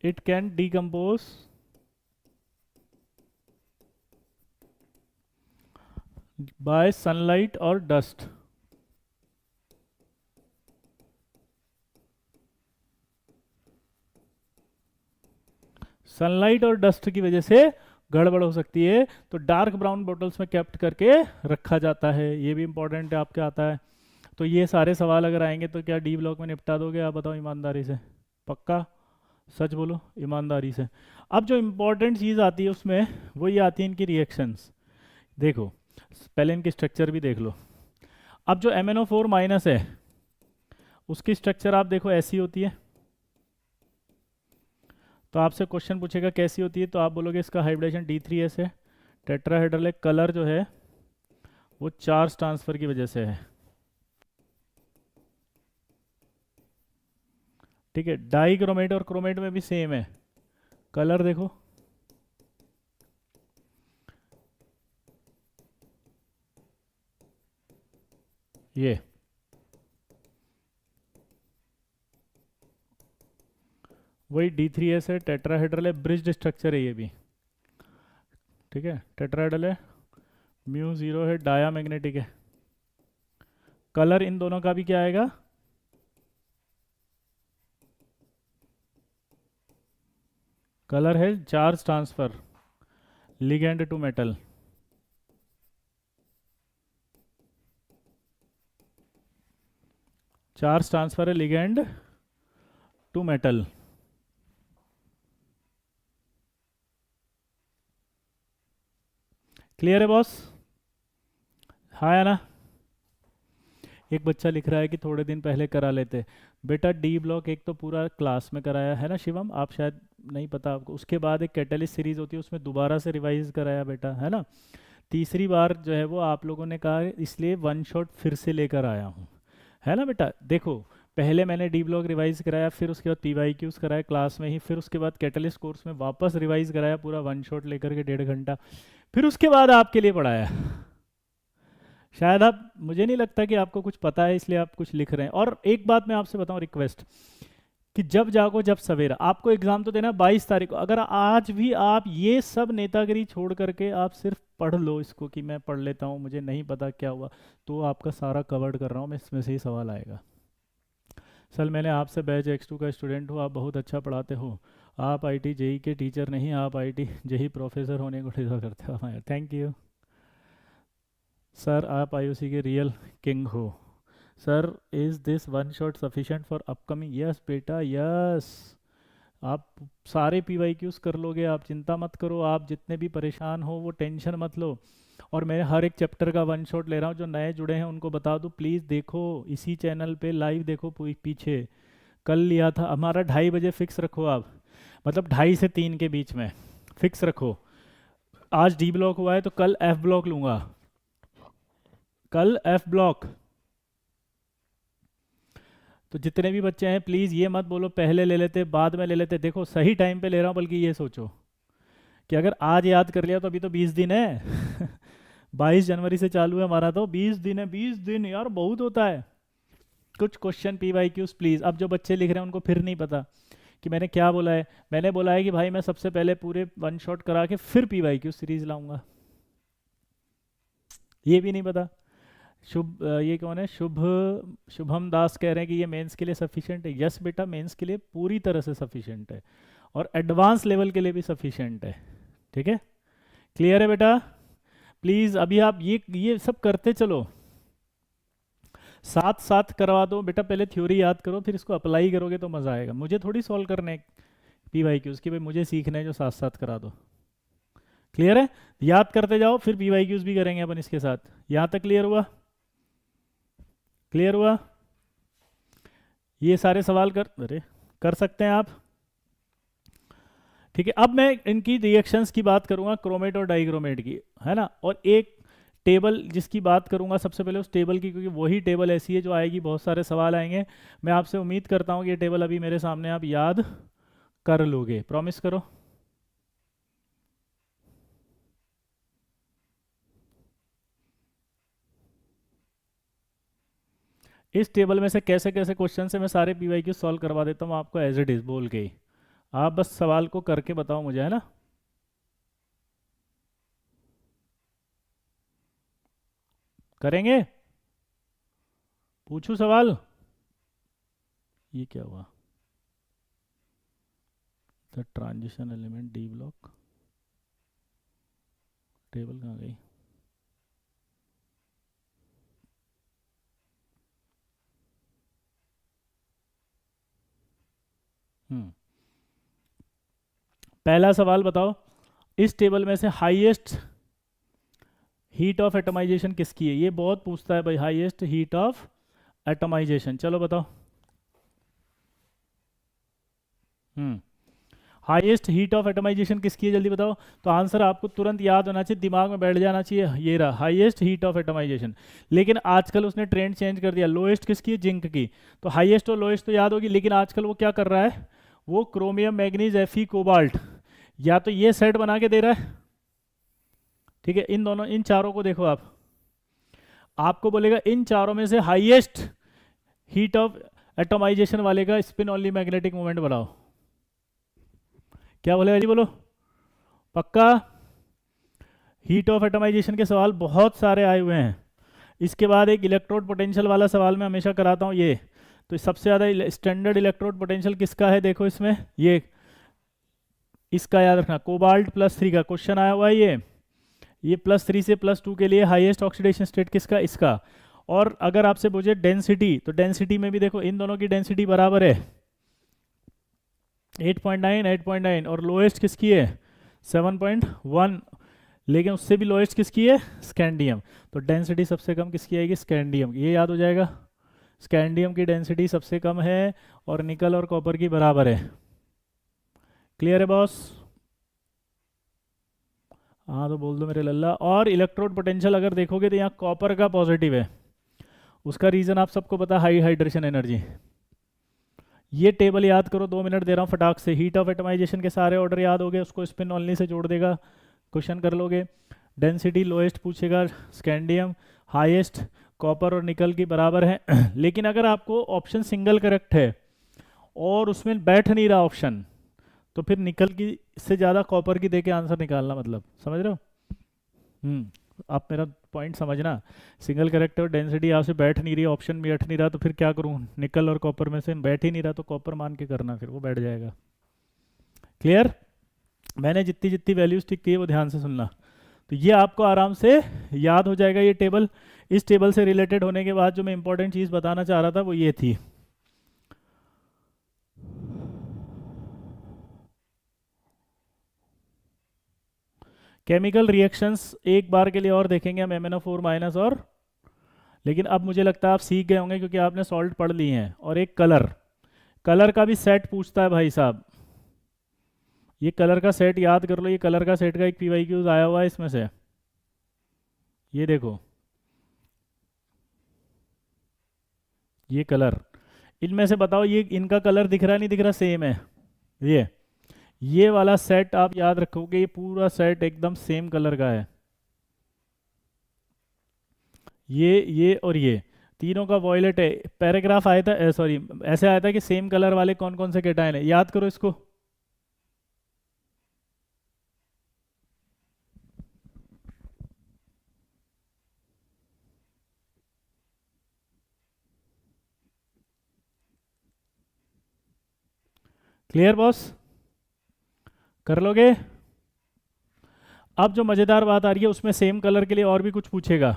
it can decompose by sunlight और डस्ट। सनलाइट और डस्ट की वजह से गड़बड़ हो सकती है, तो डार्क ब्राउन बॉटल्स में कैप्ट करके रखा जाता है। ये भी इंपॉर्टेंट है, आपके आता है। तो ये सारे सवाल अगर आएंगे तो क्या डी ब्लॉक में निपटा दोगे आप? बताओ ईमानदारी से, पक्का सच बोलो ईमानदारी से। अब जो इम्पोर्टेंट चीज़ आती है उसमें वो ये आती है इनकी रिएक्शंस। देखो पहले इनकी स्ट्रक्चर भी देख लो। अब जो MnO4 माइनस है उसकी स्ट्रक्चर आप देखो ऐसी होती है। तो आपसे क्वेश्चन पूछेगा कैसी होती है, तो आप बोलोगे इसका हाइब्रिडेशन D3S है, टेट्राहेड्रल है, कलर जो है वो चार्ज ट्रांसफर की वजह से है। ठीक है, डाइक्रोमेट और क्रोमेट में भी सेम है। कलर देखो, ये वही D3S है, टेट्राहेड्रल है, ब्रिज्ड स्ट्रक्चर है ये भी। ठीक है, टेट्राहेड्रल है, μ0 है, डायामैग्नेटिक है। कलर इन दोनों का भी क्या आएगा? कलर है charge transfer, ligand to metal. Charge transfer है लिगेंड टू मेटल। क्लियर है बॉस? हाँ या ना? एक बच्चा लिख रहा है कि थोड़े दिन पहले करा लेते। बेटा डी ब्लॉक एक तो पूरा क्लास में कराया है ना शिवम, आप शायद नहीं पता आपको। उसके बाद एक कैटलिस्ट सीरीज होती है, उसमें दोबारा से रिवाइज कराया बेटा, है ना। तीसरी बार जो है वो आप लोगों ने कहा, इसलिए वन शॉट फिर से लेकर आया हूँ, है ना बेटा। देखो पहले मैंने डी ब्लॉक रिवाइज कराया, फिर उसके बाद PYQs कराया क्लास में ही, फिर उसके बाद कैटलिस्ट कोर्स में वापस रिवाइज कराया पूरा वन शॉट लेकर के 1.5 घंटा, फिर उसके बाद आपके लिए पढ़ाया। शायद आप, मुझे नहीं लगता कि आपको कुछ पता है इसलिए आप कुछ लिख रहे हैं। और एक बात मैं आपसे बताऊं, रिक्वेस्ट, कि जब जागो जब सवेरा, आपको एग्जाम तो देना 22 तारीख को। अगर आज भी आप ये सब नेतागिरी छोड़ करके आप सिर्फ पढ़ लो इसको कि मैं पढ़ लेता हूँ, मुझे नहीं पता क्या हुआ, तो आपका सारा कवर्ड कर रहा हूँ मैं, इसमें से ही सवाल आएगा। सर मैंने आपसे बैच X2 का स्टूडेंट हूँ, आप बहुत अच्छा पढ़ाते हो। आप IT JEE के टीचर नहीं, आप IT JEE प्रोफेसर होने को डिजर्व करते हो। थैंक यू सर, आप IOC के रियल किंग हो। Sir is this one shot sufficient for upcoming? Yes बेटा यस, आप सारे PYQs कर लोगे, आप चिंता मत करो। आप जितने भी परेशान हो वो टेंशन मत लो। और मैं हर एक चैप्टर का वन शॉट ले रहा हूँ। जो नए जुड़े हैं उनको बता दूँ, प्लीज़ देखो इसी चैनल पे लाइव देखो, पीछे कल लिया था हमारा 2:30 बजे फिक्स रखो आप। मतलब 2.5 से 3 के बीच में फिक्स रखो। आज डी ब्लॉक हुआ है तो कल एफ ब्लॉक लूंगा, कल एफ ब्लॉक। तो जितने भी बच्चे हैं प्लीज़ ये मत बोलो पहले ले लेते बाद में ले लेते, देखो सही टाइम पे ले रहा हूँ, बल्कि ये सोचो कि अगर आज याद कर लिया तो अभी तो 20 दिन है 22 जनवरी से चालू है हमारा, तो 20 दिन है, 20 दिन यार बहुत होता है। कुछ question P Y Qs please. अब जो बच्चे लिख रहे हैं उनको फिर नहीं पता कि मैंने क्या बोला है। मैंने बोला है कि भाई मैं सबसे पहले पूरे वन शॉट करा के फिर पी वाई क्यू सीरीज लाऊंगा, ये भी नहीं पता। ये कौन है, शुभम दास कह रहे हैं कि ये मेंस के लिए सफिशिएंट है। यस बेटा, मेंस के लिए पूरी तरह से सफिशिएंट है और एडवांस लेवल के लिए भी सफिशिएंट है। ठीक है, क्लियर है बेटा? प्लीज़ अभी आप ये सब करते चलो, साथ साथ करवा दो बेटा। पहले थ्योरी याद करो, फिर इसको अप्लाई करोगे तो मज़ा आएगा। मुझे थोड़ी सॉल्व करने पी वाई क्यूज़ की, भाई मुझे सीखना है, जो साथ साथ करा दो। क्लियर है? याद करते जाओ, फिर पी वाई क्यूज़ भी करेंगे अपन इसके साथ। यहाँ तक क्लियर हुआ? क्लियर हुआ? ये सारे सवाल कर सकते हैं आप? ठीक है, अब मैं इनकी रिएक्शंस की बात करूंगा, क्रोमेट और डाइक्रोमेट की, है ना। और एक टेबल जिसकी बात करूंगा सबसे पहले उस टेबल की, क्योंकि वही टेबल ऐसी है जो आएगी, बहुत सारे सवाल आएंगे। मैं आपसे उम्मीद करता हूँ कि ये टेबल अभी मेरे सामने आप याद कर लोगे, प्रॉमिस करो। इस टेबल में से कैसे कैसे क्वेश्चन से मैं सारे पीवाईक्यू सॉल्व करवा देता हूँ आपको एज इट इज बोल के ही। आप बस सवाल को करके बताओ मुझे, है ना। करेंगे? पूछूं सवाल? ये क्या हुआ? The transition element D block, table कहाँ गई? पहला सवाल बताओ, इस टेबल में से हाईएस्ट हीट ऑफ एटमाइजेशन किसकी है? ये बहुत पूछता है भाई, हाईएस्ट हीट ऑफ एटमाइजेशन, चलो बताओ। हाईएस्ट हीट ऑफ एटमाइजेशन किसकी है, जल्दी बताओ। तो आंसर आपको तुरंत याद होना चाहिए, दिमाग में बैठ जाना चाहिए, ये रहा हाईएस्ट हीट ऑफ एटमाइजेशन। लेकिन आजकल उसने ट्रेंड चेंज कर दिया, लोएस्ट किसकी है? जिंक की। तो हाईएस्ट और लोएस्ट तो याद होगी, लेकिन आजकल वो क्या कर रहा है, वो क्रोमियम मैग्नीज एफी कोबाल्ट, या तो ये सेट बना के दे रहा है। ठीक है, इन दोनों, इन चारों को देखो आप, आपको बोलेगा इन चारों में से हाईएस्ट हीट ऑफ एटमाइजेशन वाले का स्पिन ओनली मैग्नेटिक मोमेंट बनाओ। क्या बोलेगा जी, बोलो पक्का? हीट ऑफ एटमाइजेशन के सवाल बहुत सारे आए हुए हैं। इसके बाद एक इलेक्ट्रोड पोटेंशियल वाला सवाल मैं हमेशा कराता हूँ ये। तो सबसे ज़्यादा स्टैंडर्ड इलेक्ट्रोड पोटेंशियल किसका है, देखो इसमें, ये इसका याद रखना, कोबाल्ट +3 का क्वेश्चन आया हुआ है ये +3 से +2 के लिए हाईएस्ट ऑक्सीडेशन स्टेट किसका? इसका। और अगर आपसे पूछे डेंसिटी, तो डेंसिटी में भी देखो इन दोनों की डेंसिटी बराबर है, 8.9 8.9, और लोएस्ट किसकी है? 7.1, लेकिन उससे भी लोएस्ट किसकी है? स्कैंडियम। तो डेंसिटी सबसे कम किसकी आएगी? स्कैंडियम। ये याद हो जाएगा, स्कैंडियम की डेंसिटी सबसे कम है और निकल और कॉपर की बराबर है। क्लियर है बॉस? हाँ तो बोल दो मेरे लल्ला। और इलेक्ट्रोड पोटेंशियल अगर देखोगे तो यहाँ कॉपर का पॉजिटिव है, उसका रीज़न आप सबको पता, हाई हाइड्रेशन एनर्जी। ये टेबल याद करो, 2 मिनट दे रहा हूँ फटाक से। हीट ऑफ एटमाइजेशन के सारे ऑर्डर याद हो गए, उसको स्पिन ओनली से जोड़ देगा, क्वेश्चन कर लोगे। डेंसिटी लोएस्ट पूछेगा स्कैंडियम, हाईएस्ट कॉपर और निकल की बराबर है लेकिन अगर आपको ऑप्शन सिंगल करेक्ट है और उसमें बैठ नहीं रहा ऑप्शन, तो फिर निकल की से ज़्यादा कॉपर की देके आंसर निकालना, मतलब समझ रहे हो? आप मेरा पॉइंट समझना। सिंगल करेक्ट और डेंसिटी आपसे बैठ नहीं रही, ऑप्शन भी बैठ नहीं रहा, तो फिर क्या करूँ? निकल और कॉपर में से बैठ ही नहीं रहा तो कॉपर मान के करना, फिर वो बैठ जाएगा। क्लियर? मैंने जितनी जितनी वैल्यूज टिक की है वो ध्यान से सुनना, तो ये आपको आराम से याद हो जाएगा ये टेबल। इस टेबल से रिलेटेड होने के बाद जो मैं इंपॉर्टेंट चीज़ बताना चाह रहा था वो ये थी, केमिकल रिएक्शंस एक बार के लिए और देखेंगे हम, MnO4- और, लेकिन अब मुझे लगता है आप सीख गए होंगे क्योंकि आपने सॉल्ट पढ़ ली हैं। और एक कलर, कलर का भी सेट पूछता है भाई साहब, ये कलर का सेट याद कर लो, ये कलर का सेट का एक PYQ आया हुआ है इसमें से, ये देखो, ये कलर, इनमें से बताओ ये इनका कलर दिख रहा नहीं दिख रहा, सेम है। ये वाला सेट आप याद रखोगे, ये पूरा सेट एकदम सेम कलर का है। ये और ये तीनों का वॉयलेट है। पैराग्राफ आया था, सॉरी, ऐसे आया था कि सेम कलर वाले कौन कौन से कैटायन है, याद करो इसको। क्लियर बॉस, कर लोगे? अब जो मज़ेदार बात आ रही है, उसमें सेम कलर के लिए और भी कुछ पूछेगा।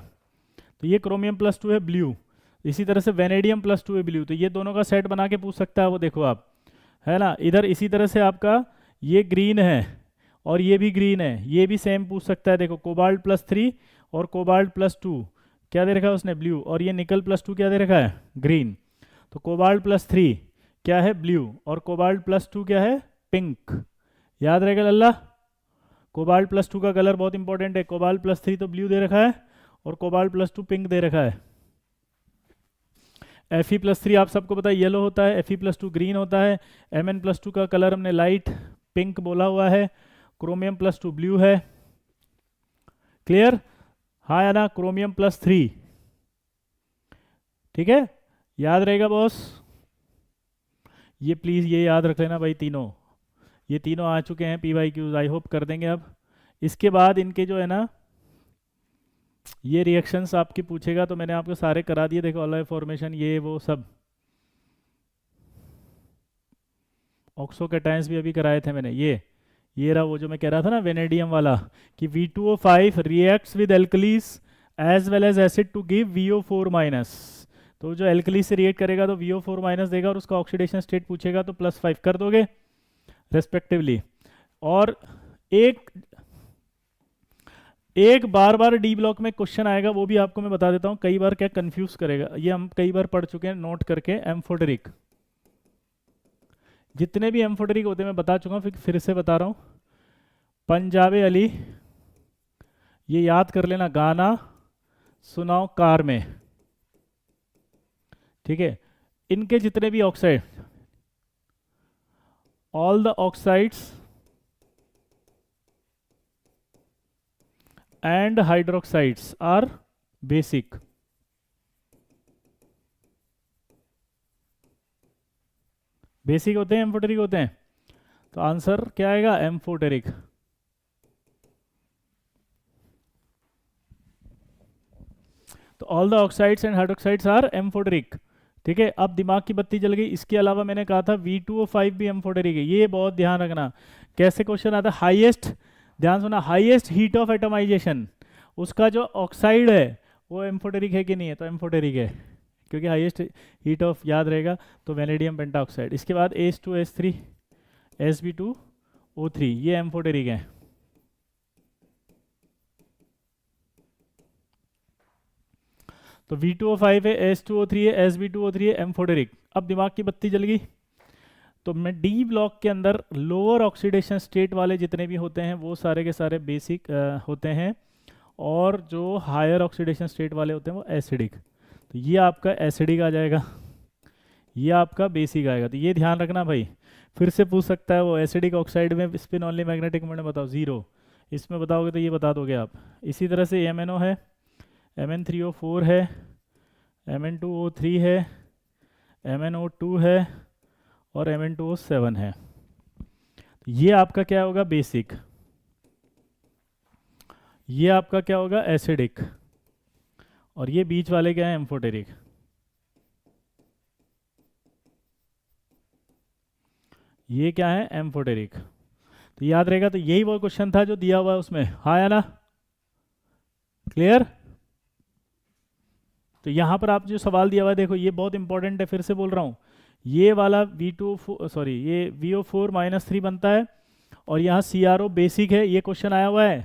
तो ये क्रोमियम+2 है ब्लू, इसी तरह से वेनेडियम+2 है ब्लू, तो ये दोनों का सेट बना के पूछ सकता है वो, देखो आप, है ना। इधर इसी तरह से आपका ये ग्रीन है और ये भी ग्रीन है, ये भी सेम पूछ सकता है। देखो कोबाल्ट+3 और कोबाल्ट+2 क्या दे रखा है उसने, ब्लू, और ये निकल+2 क्या दे रखा है, ग्रीन। तो कोबाल्ट+3 क्या है, ब्लू, और कोबाल्ट+2 क्या है, पिंक। याद रहेगा लल्ला, कोबाल्ट+2 का कलर बहुत इंपॉर्टेंट है। कोबाल्ट+3 तो ब्लू दे रखा है और कोबाल्ट+2 पिंक दे रखा है। Fe+3 आप सबको पता है येलो होता है, Fe+2 ग्रीन होता है, Mn+2 का कलर हमने लाइट पिंक बोला हुआ है, क्रोमियम+2 ब्लू है। क्लियर, हाँ या ना, क्रोमियम+3, ठीक है, याद रहेगा बॉस। ये प्लीज़ ये याद रख लेना भाई, तीनों, ये तीनों आ चुके हैं PYQs, आई होप कर देंगे अब। इसके बाद इनके जो है ना, ये रिएक्शंस आपकी पूछेगा, तो मैंने आपको सारे करा दिए, देखो अलॉय फॉर्मेशन, ये वो सब। ऑक्सोकैटायंस भी अभी कराए थे मैंने, ये रहा वो जो मैं कह रहा था ना वेनेडियम वाला, कि V2O5 reacts with alkalis as well as acid to give VO4-। तो जो एल्कली से रिएक्ट करेगा तो VO4- देगा, और उसका ऑक्सीडेशन स्टेट पूछेगा तो +5 कर दोगे रेस्पेक्टिवली। और एक एक बार बार डी ब्लॉक में क्वेश्चन आएगा, वो भी आपको मैं बता देता हूँ, कई बार क्या कंफ्यूज करेगा, ये हम कई बार पढ़ चुके हैं, नोट करके। एम्फोटेरिक, जितने भी एम्फोटेरिक होते हैं मैं बता चुका हूँ, फिर से बता रहा हूँ। पंजाबे अली, ये याद कर लेना, गाना सुनाओ कार में, ठीक है। इनके जितने भी oxide, all the oxides and hydroxides are basic. Basic होते हैं, एम्फोटेरिक होते हैं, तो आंसर क्या आएगा, एम्फोटेरिक। तो all the oxides and hydroxides are amphoteric, ठीक है। अब दिमाग की बत्ती जल गई। इसके अलावा मैंने कहा था V2O5 भी एम्फोटेरिक है, ये बहुत ध्यान रखना। कैसे क्वेश्चन आता है, हाईएस्ट, ध्यान सुना, हाईएस्ट हीट ऑफ एटमाइजेशन, उसका जो ऑक्साइड है वो एम्फोटेरिक है कि नहीं है, तो एम्फोटेरिक है, क्योंकि हाईएस्ट हीट ऑफ याद रहेगा, तो वेनेडियम पेंटाऑक्साइड। इसके बाद H2S3 Sb2O3, ये एम्फोटेरिक है। तो V2O5 है, H2O3 है, Sb2O3 है, एम्फोटेरिक। अब दिमाग की बत्ती जल गई। तो मैं डी ब्लॉक के अंदर लोअर ऑक्सीडेशन स्टेट वाले जितने भी होते हैं वो सारे के सारे बेसिक होते हैं, और जो हायर ऑक्सीडेशन स्टेट वाले होते हैं वो एसिडिक। तो ये आपका एसिडिक आ जाएगा, ये आपका बेसिक आएगा। तो ये ध्यान रखना भाई, फिर से पूछ सकता है वो, एसिडिक ऑक्साइड में स्पिन ऑनली मैग्नेटिक मोमेंट बताओ, 0, इसमें बताओगे तो ये बता दोगे आप। इसी तरह से MnO है, Mn3O4 है, Mn2O3 है, MnO2 है, और Mn2O7 है। तो ये आपका क्या होगा, बेसिक। ये आपका क्या होगा, एसिडिक, और ये बीच वाले क्या है, एम्फोटेरिक। ये क्या है, एम्फोटेरिक। तो याद रहेगा, तो यही वो क्वेश्चन था जो दिया हुआ है उसमें, हाँ या ना, क्लियर। तो यहाँ पर आप जो सवाल दिया हुआ है देखो, ये बहुत इंपॉर्टेंट है, फिर से बोल रहा हूँ, ये वाला ये VO4-3 बनता है, और यहाँ CRO बेसिक है, ये क्वेश्चन आया हुआ है,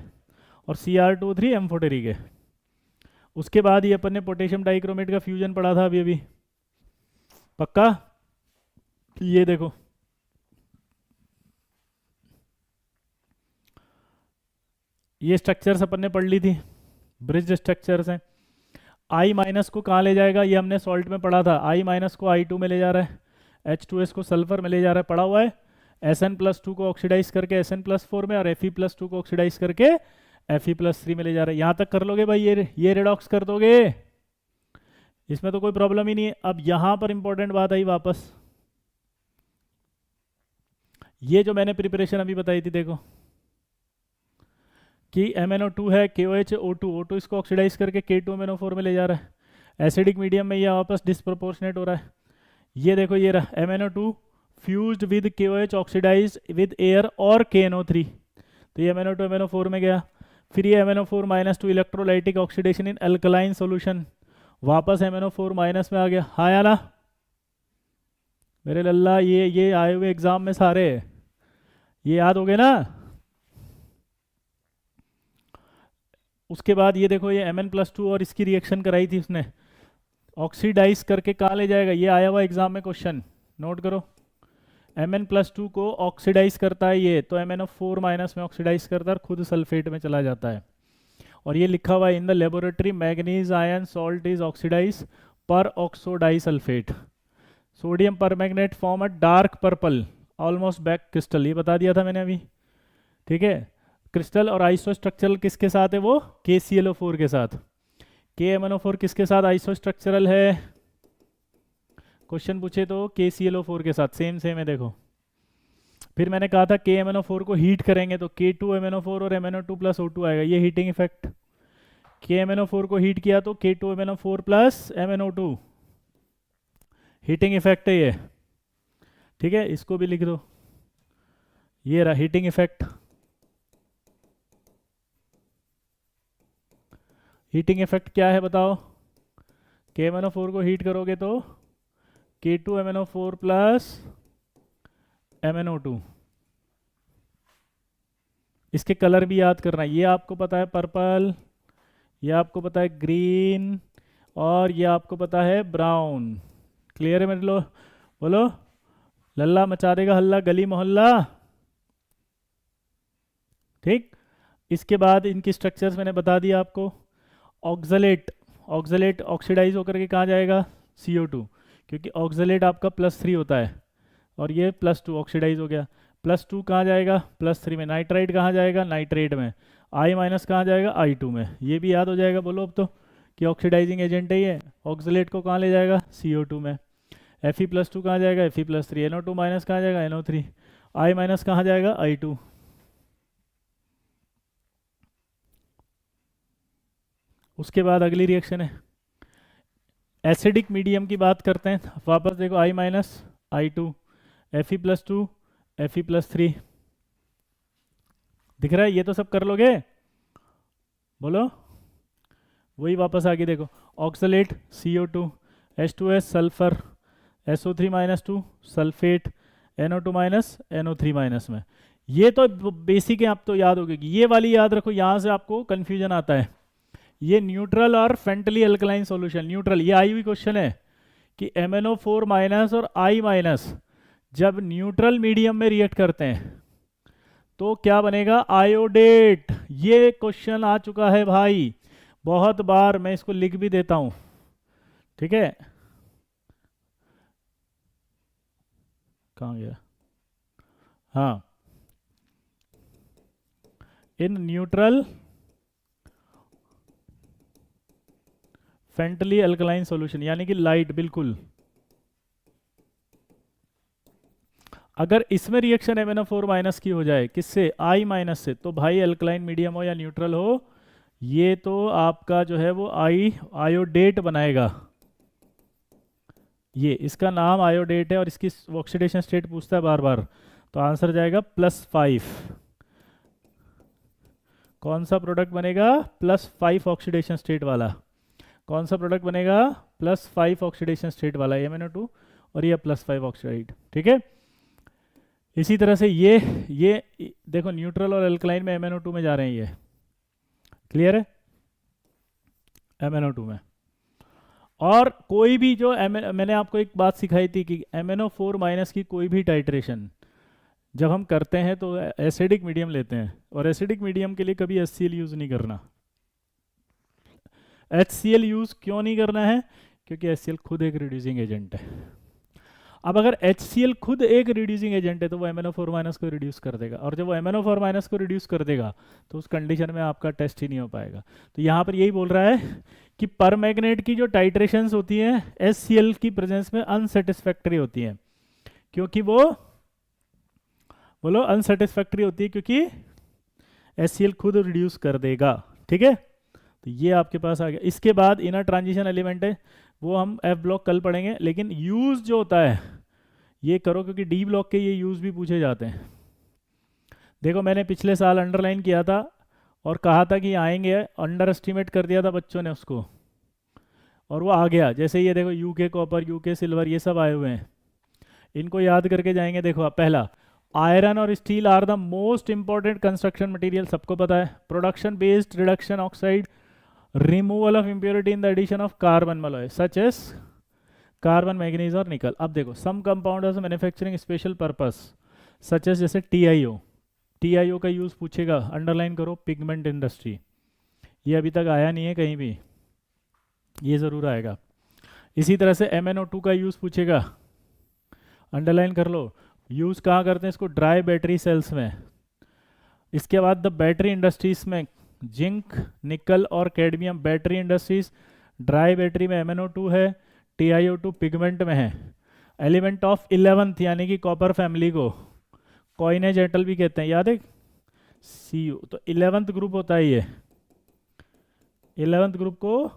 और Cr2O3 एम्फोटेरिक है। उसके बाद ये अपन ने पोटेशियम डाइक्रोमेट का फ्यूजन पढ़ा था अभी अभी, पक्का। ये देखो, ये स्ट्रक्चर्स अपन ने पढ़ ली थी, ब्रिज स्ट्रक्चर्स हैं। आई माइनस को कहाँ ले जाएगा, ये हमने सॉल्ट में पढ़ा था, आई माइनस को आई टू में ले जा रहा है, H2S को सल्फर में ले जा रहा है, पड़ा हुआ है। Sn+2 को ऑक्सीडाइज करके Sn+4 में, और Fe+2 को ऑक्सीडाइज करके Fe+3 में ले जा रहा है। यहाँ तक कर लोगे भाई, ये रेडॉक्स कर दोगे, इसमें तो कोई प्रॉब्लम ही नहीं है। अब यहाँ पर इंपॉर्टेंट बात आई वापस, ये जो मैंने प्रिपरेशन अभी बताई थी, देखो कि MnO2 है, KOH O2, O2 इसको ऑक्सीडाइज करके K2MnO4 में ले जा रहा है। एसिडिक मीडियम में ये वापस डिस्प्रोपोर्शनेट हो रहा है। ये देखो, ये रहा MnO2 fused with KOH oxidise with air और KNO3, तो ये MnO2 MnO4 में गया। फिर ये MnO4- electrolytic oxidation in alkaline solution, वापस MnO4- में आ गया। हाँ या ना मेरे लल्ला, ये आए हुए एग्जाम में सारे, ये याद हो गए ना। उसके बाद ये देखो, ये Mn+2 और इसकी रिएक्शन कराई थी उसने, ऑक्सीडाइज करके कहाँ ले जाएगा, ये आया हुआ एग्जाम में क्वेश्चन, नोट करो। Mn+2 को ऑक्सीडाइज करता है ये, तो MnO4- में ऑक्सीडाइज करता है और खुद सल्फेट में चला जाता है। और ये लिखा हुआ है, in the laboratory manganese ion salt is oxidise peroxodisulphate, sodium permanganate form a dark purple almost black crystal, ये बता दिया था मैंने अभी, ठीक है। क्रिस्टल और आइसो स्ट्रक्चरल किसके साथ है, वो KClO4 के साथ। KMnO4 किसके साथ आइसो स्ट्रक्चरल है, क्वेश्चन पूछे तो KClO4 के साथ, सेम सेम है देखो। फिर मैंने कहा था KMnO4 को हीट करेंगे तो K2MnO4 और MnO2+O2 आएगा, ये हीटिंग इफेक्ट। KMnO4 को हीट किया तो K2MnO4+MnO2, हीटिंग इफेक्ट है ये, ठीक है। इसको भी लिख दो, ये रहा हीटिंग इफेक्ट। हीटिंग इफेक्ट क्या है बताओ, KMnO4 को हीट करोगे तो K2MnO4+MnO2, इसके कलर भी याद करना, ये आपको पता है पर्पल, ये आपको पता है ग्रीन, और ये आपको पता है ब्राउन। क्लियर है मेरे लो, बोलो लल्ला मचा देगा हल्ला गली मोहल्ला, ठीक। इसके बाद इनकी स्ट्रक्चर्स मैंने बता दिया आपको। ऑक्सलेट, ऑक्सलेट ऑक्सीडाइज होकर के कहाँ जाएगा, CO2, क्योंकि ऑक्सलेट आपका +3 होता है, और ये +2 ऑक्सीडाइज हो गया। +2 कहाँ जाएगा, +3 में। नाइट्राइट कहाँ जाएगा, नाइट्रेट में। I- कहाँ जाएगा, I2 में। ये भी याद हो जाएगा, बोलो अब तो, कि ऑक्सीडाइजिंग एजेंट है ये। ऑक्सलेट को कहाँ ले जाएगा, CO2 में। Fe+2 कहाँ जाएगा, Fe+3। NO2- कहाँ जाएगा, NO3। I- कहाँ जाएगा, I2। उसके बाद अगली रिएक्शन है एसिडिक मीडियम की बात करते हैं, वापस देखो I- I2, Fe+2 Fe+3, दिख रहा है, ये तो सब कर लोगे, बोलो। वही वापस आगे देखो, oxalate CO2, H2S sulphur, SO3- sulphate, NO2- NO3- में। ये तो बेसिक है, आप तो याद होगी, ये वाली याद रखो, यहाँ से आपको कंफ्यूजन आता है। ये न्यूट्रल और फेंटली अल्कलाइन सॉल्यूशन, न्यूट्रल, ये आई हुई क्वेश्चन है कि MnO4- और I- जब न्यूट्रल मीडियम में रिएक्ट करते हैं तो क्या बनेगा, आयोडेट। ये क्वेश्चन आ चुका है भाई बहुत बार, मैं इसको लिख भी देता हूं, ठीक है। कहाँ गया, हाँ, in neutral faintly alkaline solution, यानी कि लाइट, बिल्कुल। अगर इसमें रिएक्शन MnO4- की हो जाए, किससे, I- से, तो भाई अल्कलाइन मीडियम हो या न्यूट्रल हो, ये तो आपका जो है वो आयोडेट बनाएगा। ये इसका नाम आयोडेट है, और इसकी ऑक्सीडेशन स्टेट पूछता है बार बार, तो आंसर जाएगा +5। कौन सा प्रोडक्ट बनेगा, +5 ऑक्सीडेशन स्टेट वाला। कौन सा प्रोडक्ट बनेगा, +5 ऑक्सीडेशन स्टेट वाला, MnO2 और ये +5 ऑक्साइड, ठीक है। इसी तरह से ये देखो, न्यूट्रल और अल्कलाइन में MnO2 में जा रहे हैं ये, क्लियर है, MnO2 में। और कोई भी जो मैंने आपको एक बात सिखाई थी कि MnO4- की कोई भी टाइट्रेशन जब हम करते हैं तो एसिडिक मीडियम लेते हैं, और एसिडिक मीडियम के लिए कभी HCl यूज़ नहीं करना। HCl यूज़ क्यों नहीं करना है? क्योंकि HCl खुद एक रिड्यूसिंग एजेंट है। अब अगर HCl खुद एक रिड्यूसिंग एजेंट है तो वो MnO4 माइनस को रिड्यूस कर देगा, और जब वो MnO4 माइनस को रिड्यूस कर देगा तो उस कंडीशन में आपका टेस्ट ही नहीं हो पाएगा। तो यहाँ पर यही बोल रहा है कि परमैग्नेट की जो टाइट्रेशंस होती हैं HCl की प्रेजेंस में अनसेटिस्फैक्ट्री होती हैं, क्योंकि वो बोलो अनसेटिस्फैक्ट्री होती है क्योंकि HCl खुद रिड्यूस कर देगा। ठीक है, तो ये आपके पास आ गया। इसके बाद इनर ट्रांजिशन एलिमेंट है, वो हम F ब्लॉक कल पढ़ेंगे, लेकिन यूज जो होता है ये करो क्योंकि डी ब्लॉक के ये यूज भी पूछे जाते हैं। देखो मैंने पिछले साल अंडरलाइन किया था और कहा था कि आएंगे, अंडर एस्टिमेट कर दिया था बच्चों ने उसको, और वो आ गया। जैसे ये देखो यूके कॉपर, यूके सिल्वर, ये सब आए हुए हैं, इनको याद करके जाएंगे। देखो आप, पहला आयरन और steel are the most important construction material, सबको पता है। Production based reduction oxide, removal of impurity in the addition of carbon alloy such as carbon, manganese और निकल। अब देखो some compound are manufacturing special purpose such as, जैसे TiO, TiO का use पूछेगा, underline करो पिगमेंट इंडस्ट्री। ये अभी तक आया नहीं है कहीं भी, ये जरूर आएगा। इसी तरह से MnO2 का यूज पूछेगा, अंडरलाइन कर लो। यूज कहाँ करते हैं इसको? ड्राई बैटरी सेल्स में। इसके बाद द बैटरी इंडस्ट्रीज में जिंक, निकल और cadmium. Battery industries, dry battery में MnO2 है, TiO2 पिगमेंट में है। एलिमेंट ऑफ 11th यानी कि कॉपर फैमिली को कॉइनेज एटल भी कहते हैं, याद है? Cu, तो 11th ग्रुप होता है ये। 11th ग्रुप को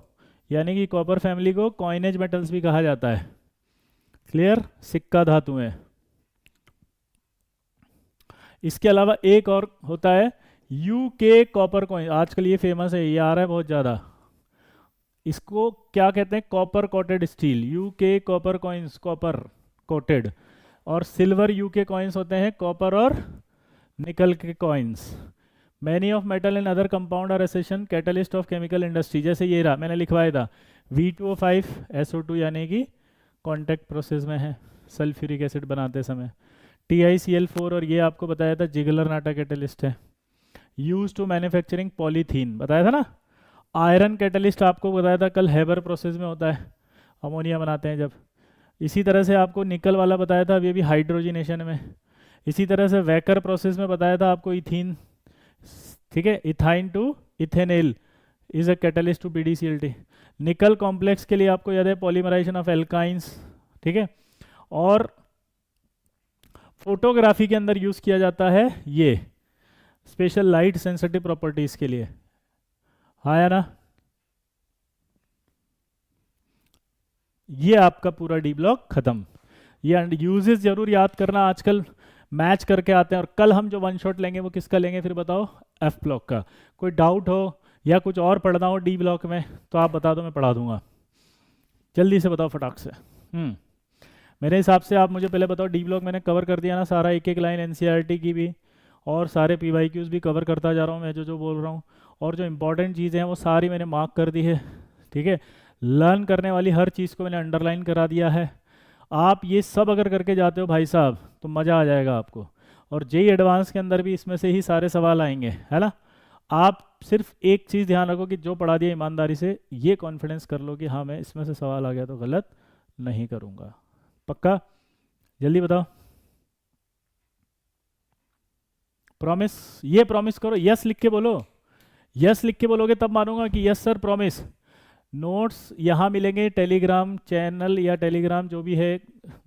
यानी कि कॉपर फैमिली को कॉइनेज मेटल्स भी कहा जाता है। क्लियर? सिक्का धातु है। इसके अलावा एक और होता है यूके कॉपर कॉइन, आजकल ये फेमस है, ये आ रहा है बहुत ज़्यादा। इसको क्या कहते हैं? Copper coated steel, UK copper coins, copper coated. और सिल्वर यूके कॉइन्स होते हैं कॉपर और निकल के coins. Many of metal and other compound are essential catalyst of chemical industry, जैसे ये रहा, मैंने लिखवाया था V2O5 SO2 यानी कि कॉन्टैक्ट प्रोसेस में है सल्फ्यूरिक एसिड बनाते समय। TiCl4, और ये आपको बताया था जिगलर नाटा कैटलिस्ट है, यूज टू मैन्युफैक्चरिंग पॉलीथीन, बताया था ना। आयरन कैटलिस्ट आपको बताया था कल, हेबर प्रोसेस में होता है, अमोनिया बनाते हैं जब। इसी तरह से आपको निकल वाला बताया था, अभी अभी हाइड्रोजिनेशन में। इसी तरह से वैकर प्रोसेस में बताया था आपको इथीन, ठीक है, ethyne to ethanal is a catalyst to PDCl। Nickel complex के लिए आपको याद है पॉलीमराइजेशन ऑफ एल्काइंस, ठीक है। और फोटोग्राफी के अंदर यूज किया जाता है ये स्पेशल लाइट सेंसिटिव प्रॉपर्टीज के लिए, आया ना। ये आपका पूरा डी ब्लॉक खत्म। ये यूजेस जरूर याद करना, आजकल मैच करके आते हैं। और कल हम जो वन शॉट लेंगे वो किसका लेंगे फिर बताओ? एफ ब्लॉक का। कोई डाउट हो या कुछ और पढ़ना हो डी ब्लॉक में तो आप बता दो, मैं पढ़ा दूंगा। जल्दी से बताओ फटाक से। मेरे हिसाब से आप मुझे पहले बताओ, डी ब्लॉक मैंने कवर कर दिया ना सारा, एक एक लाइन एनसीईआरटी की भी, और सारे PYQs भी कवर करता जा रहा हूँ मैं जो जो बोल रहा हूँ। और जो इंपॉर्टेंट चीज़ें हैं वो सारी मैंने मार्क कर दी है, ठीक है। लर्न करने वाली हर चीज़ को मैंने अंडरलाइन करा दिया है। आप ये सब अगर करके जाते हो भाई साहब तो मज़ा आ जाएगा आपको। और जेई एडवांस के अंदर भी इसमें से ही सारे सवाल आएंगे, है ना। आप सिर्फ एक चीज़ ध्यान रखो कि जो पढ़ा दिया ईमानदारी से ये कॉन्फिडेंस कर लो कि हाँ मैं इसमें से सवाल आ गया तो गलत नहीं करूँगा। पक्का? जल्दी बताओ। प्रॉमिस? ये प्रॉमिस करो, यस लिख के बोलो। यस लिख के बोलोगे तब मानूंगा कि यस सर प्रॉमिस। नोट्स यहाँ मिलेंगे, टेलीग्राम चैनल या टेलीग्राम जो भी है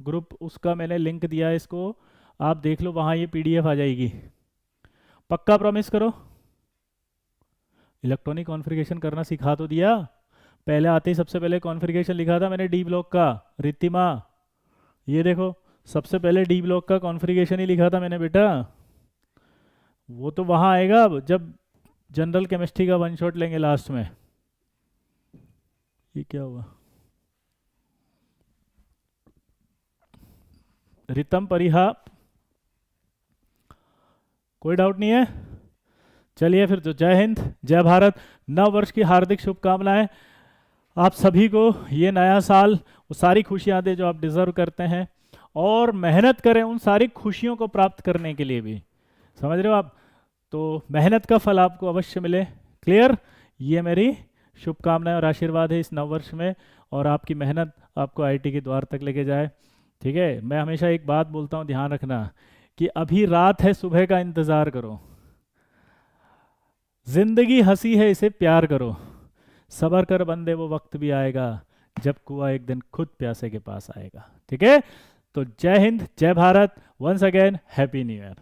ग्रुप, उसका मैंने लिंक दिया है, इसको आप देख लो, वहाँ ये PDF आ जाएगी। पक्का प्रॉमिस करो। इलेक्ट्रॉनिक कॉन्फ़िगरेशन करना सिखा तो दिया, पहले आते ही सबसे पहले कॉन्फ़िगरेशन लिखा था मैंने डी ब्लॉक का। रितिमा ये देखो, सबसे पहले डी ब्लॉक का कॉन्फ़िगरेशन ही लिखा था मैंने बेटा। वो तो वहाँ आएगा जब जनरल केमिस्ट्री का वन शॉट लेंगे लास्ट में। ये क्या हुआ? रितम परिहा, कोई डाउट नहीं है? चलिए फिर तो जय हिंद, जय भारत, नव वर्ष की हार्दिक शुभकामनाएं आप सभी को। ये नया साल वो सारी खुशियां दे जो आप डिजर्व करते हैं। और मेहनत करें उन सारी खुशियों को प्राप्त करने के लिए भी। समझ रहे हो आप? तो मेहनत का फल आपको अवश्य मिले। क्लियर? ये मेरी शुभकामनाएं और आशीर्वाद है इस नववर्ष में, और आपकी मेहनत आपको आईआईटी के द्वार तक लेके जाए। ठीक है? मैं हमेशा एक बात बोलता हूँ, ध्यान रखना, कि अभी रात है, सुबह का इंतज़ार करो। जिंदगी हंसी है, इसे प्यार करो। सबर कर बंदे, वो वक्त भी आएगा जब कुआं एक दिन खुद प्यासे के पास आएगा। ठीक है? तो जय हिंद, जय Bharat, once again happy new year.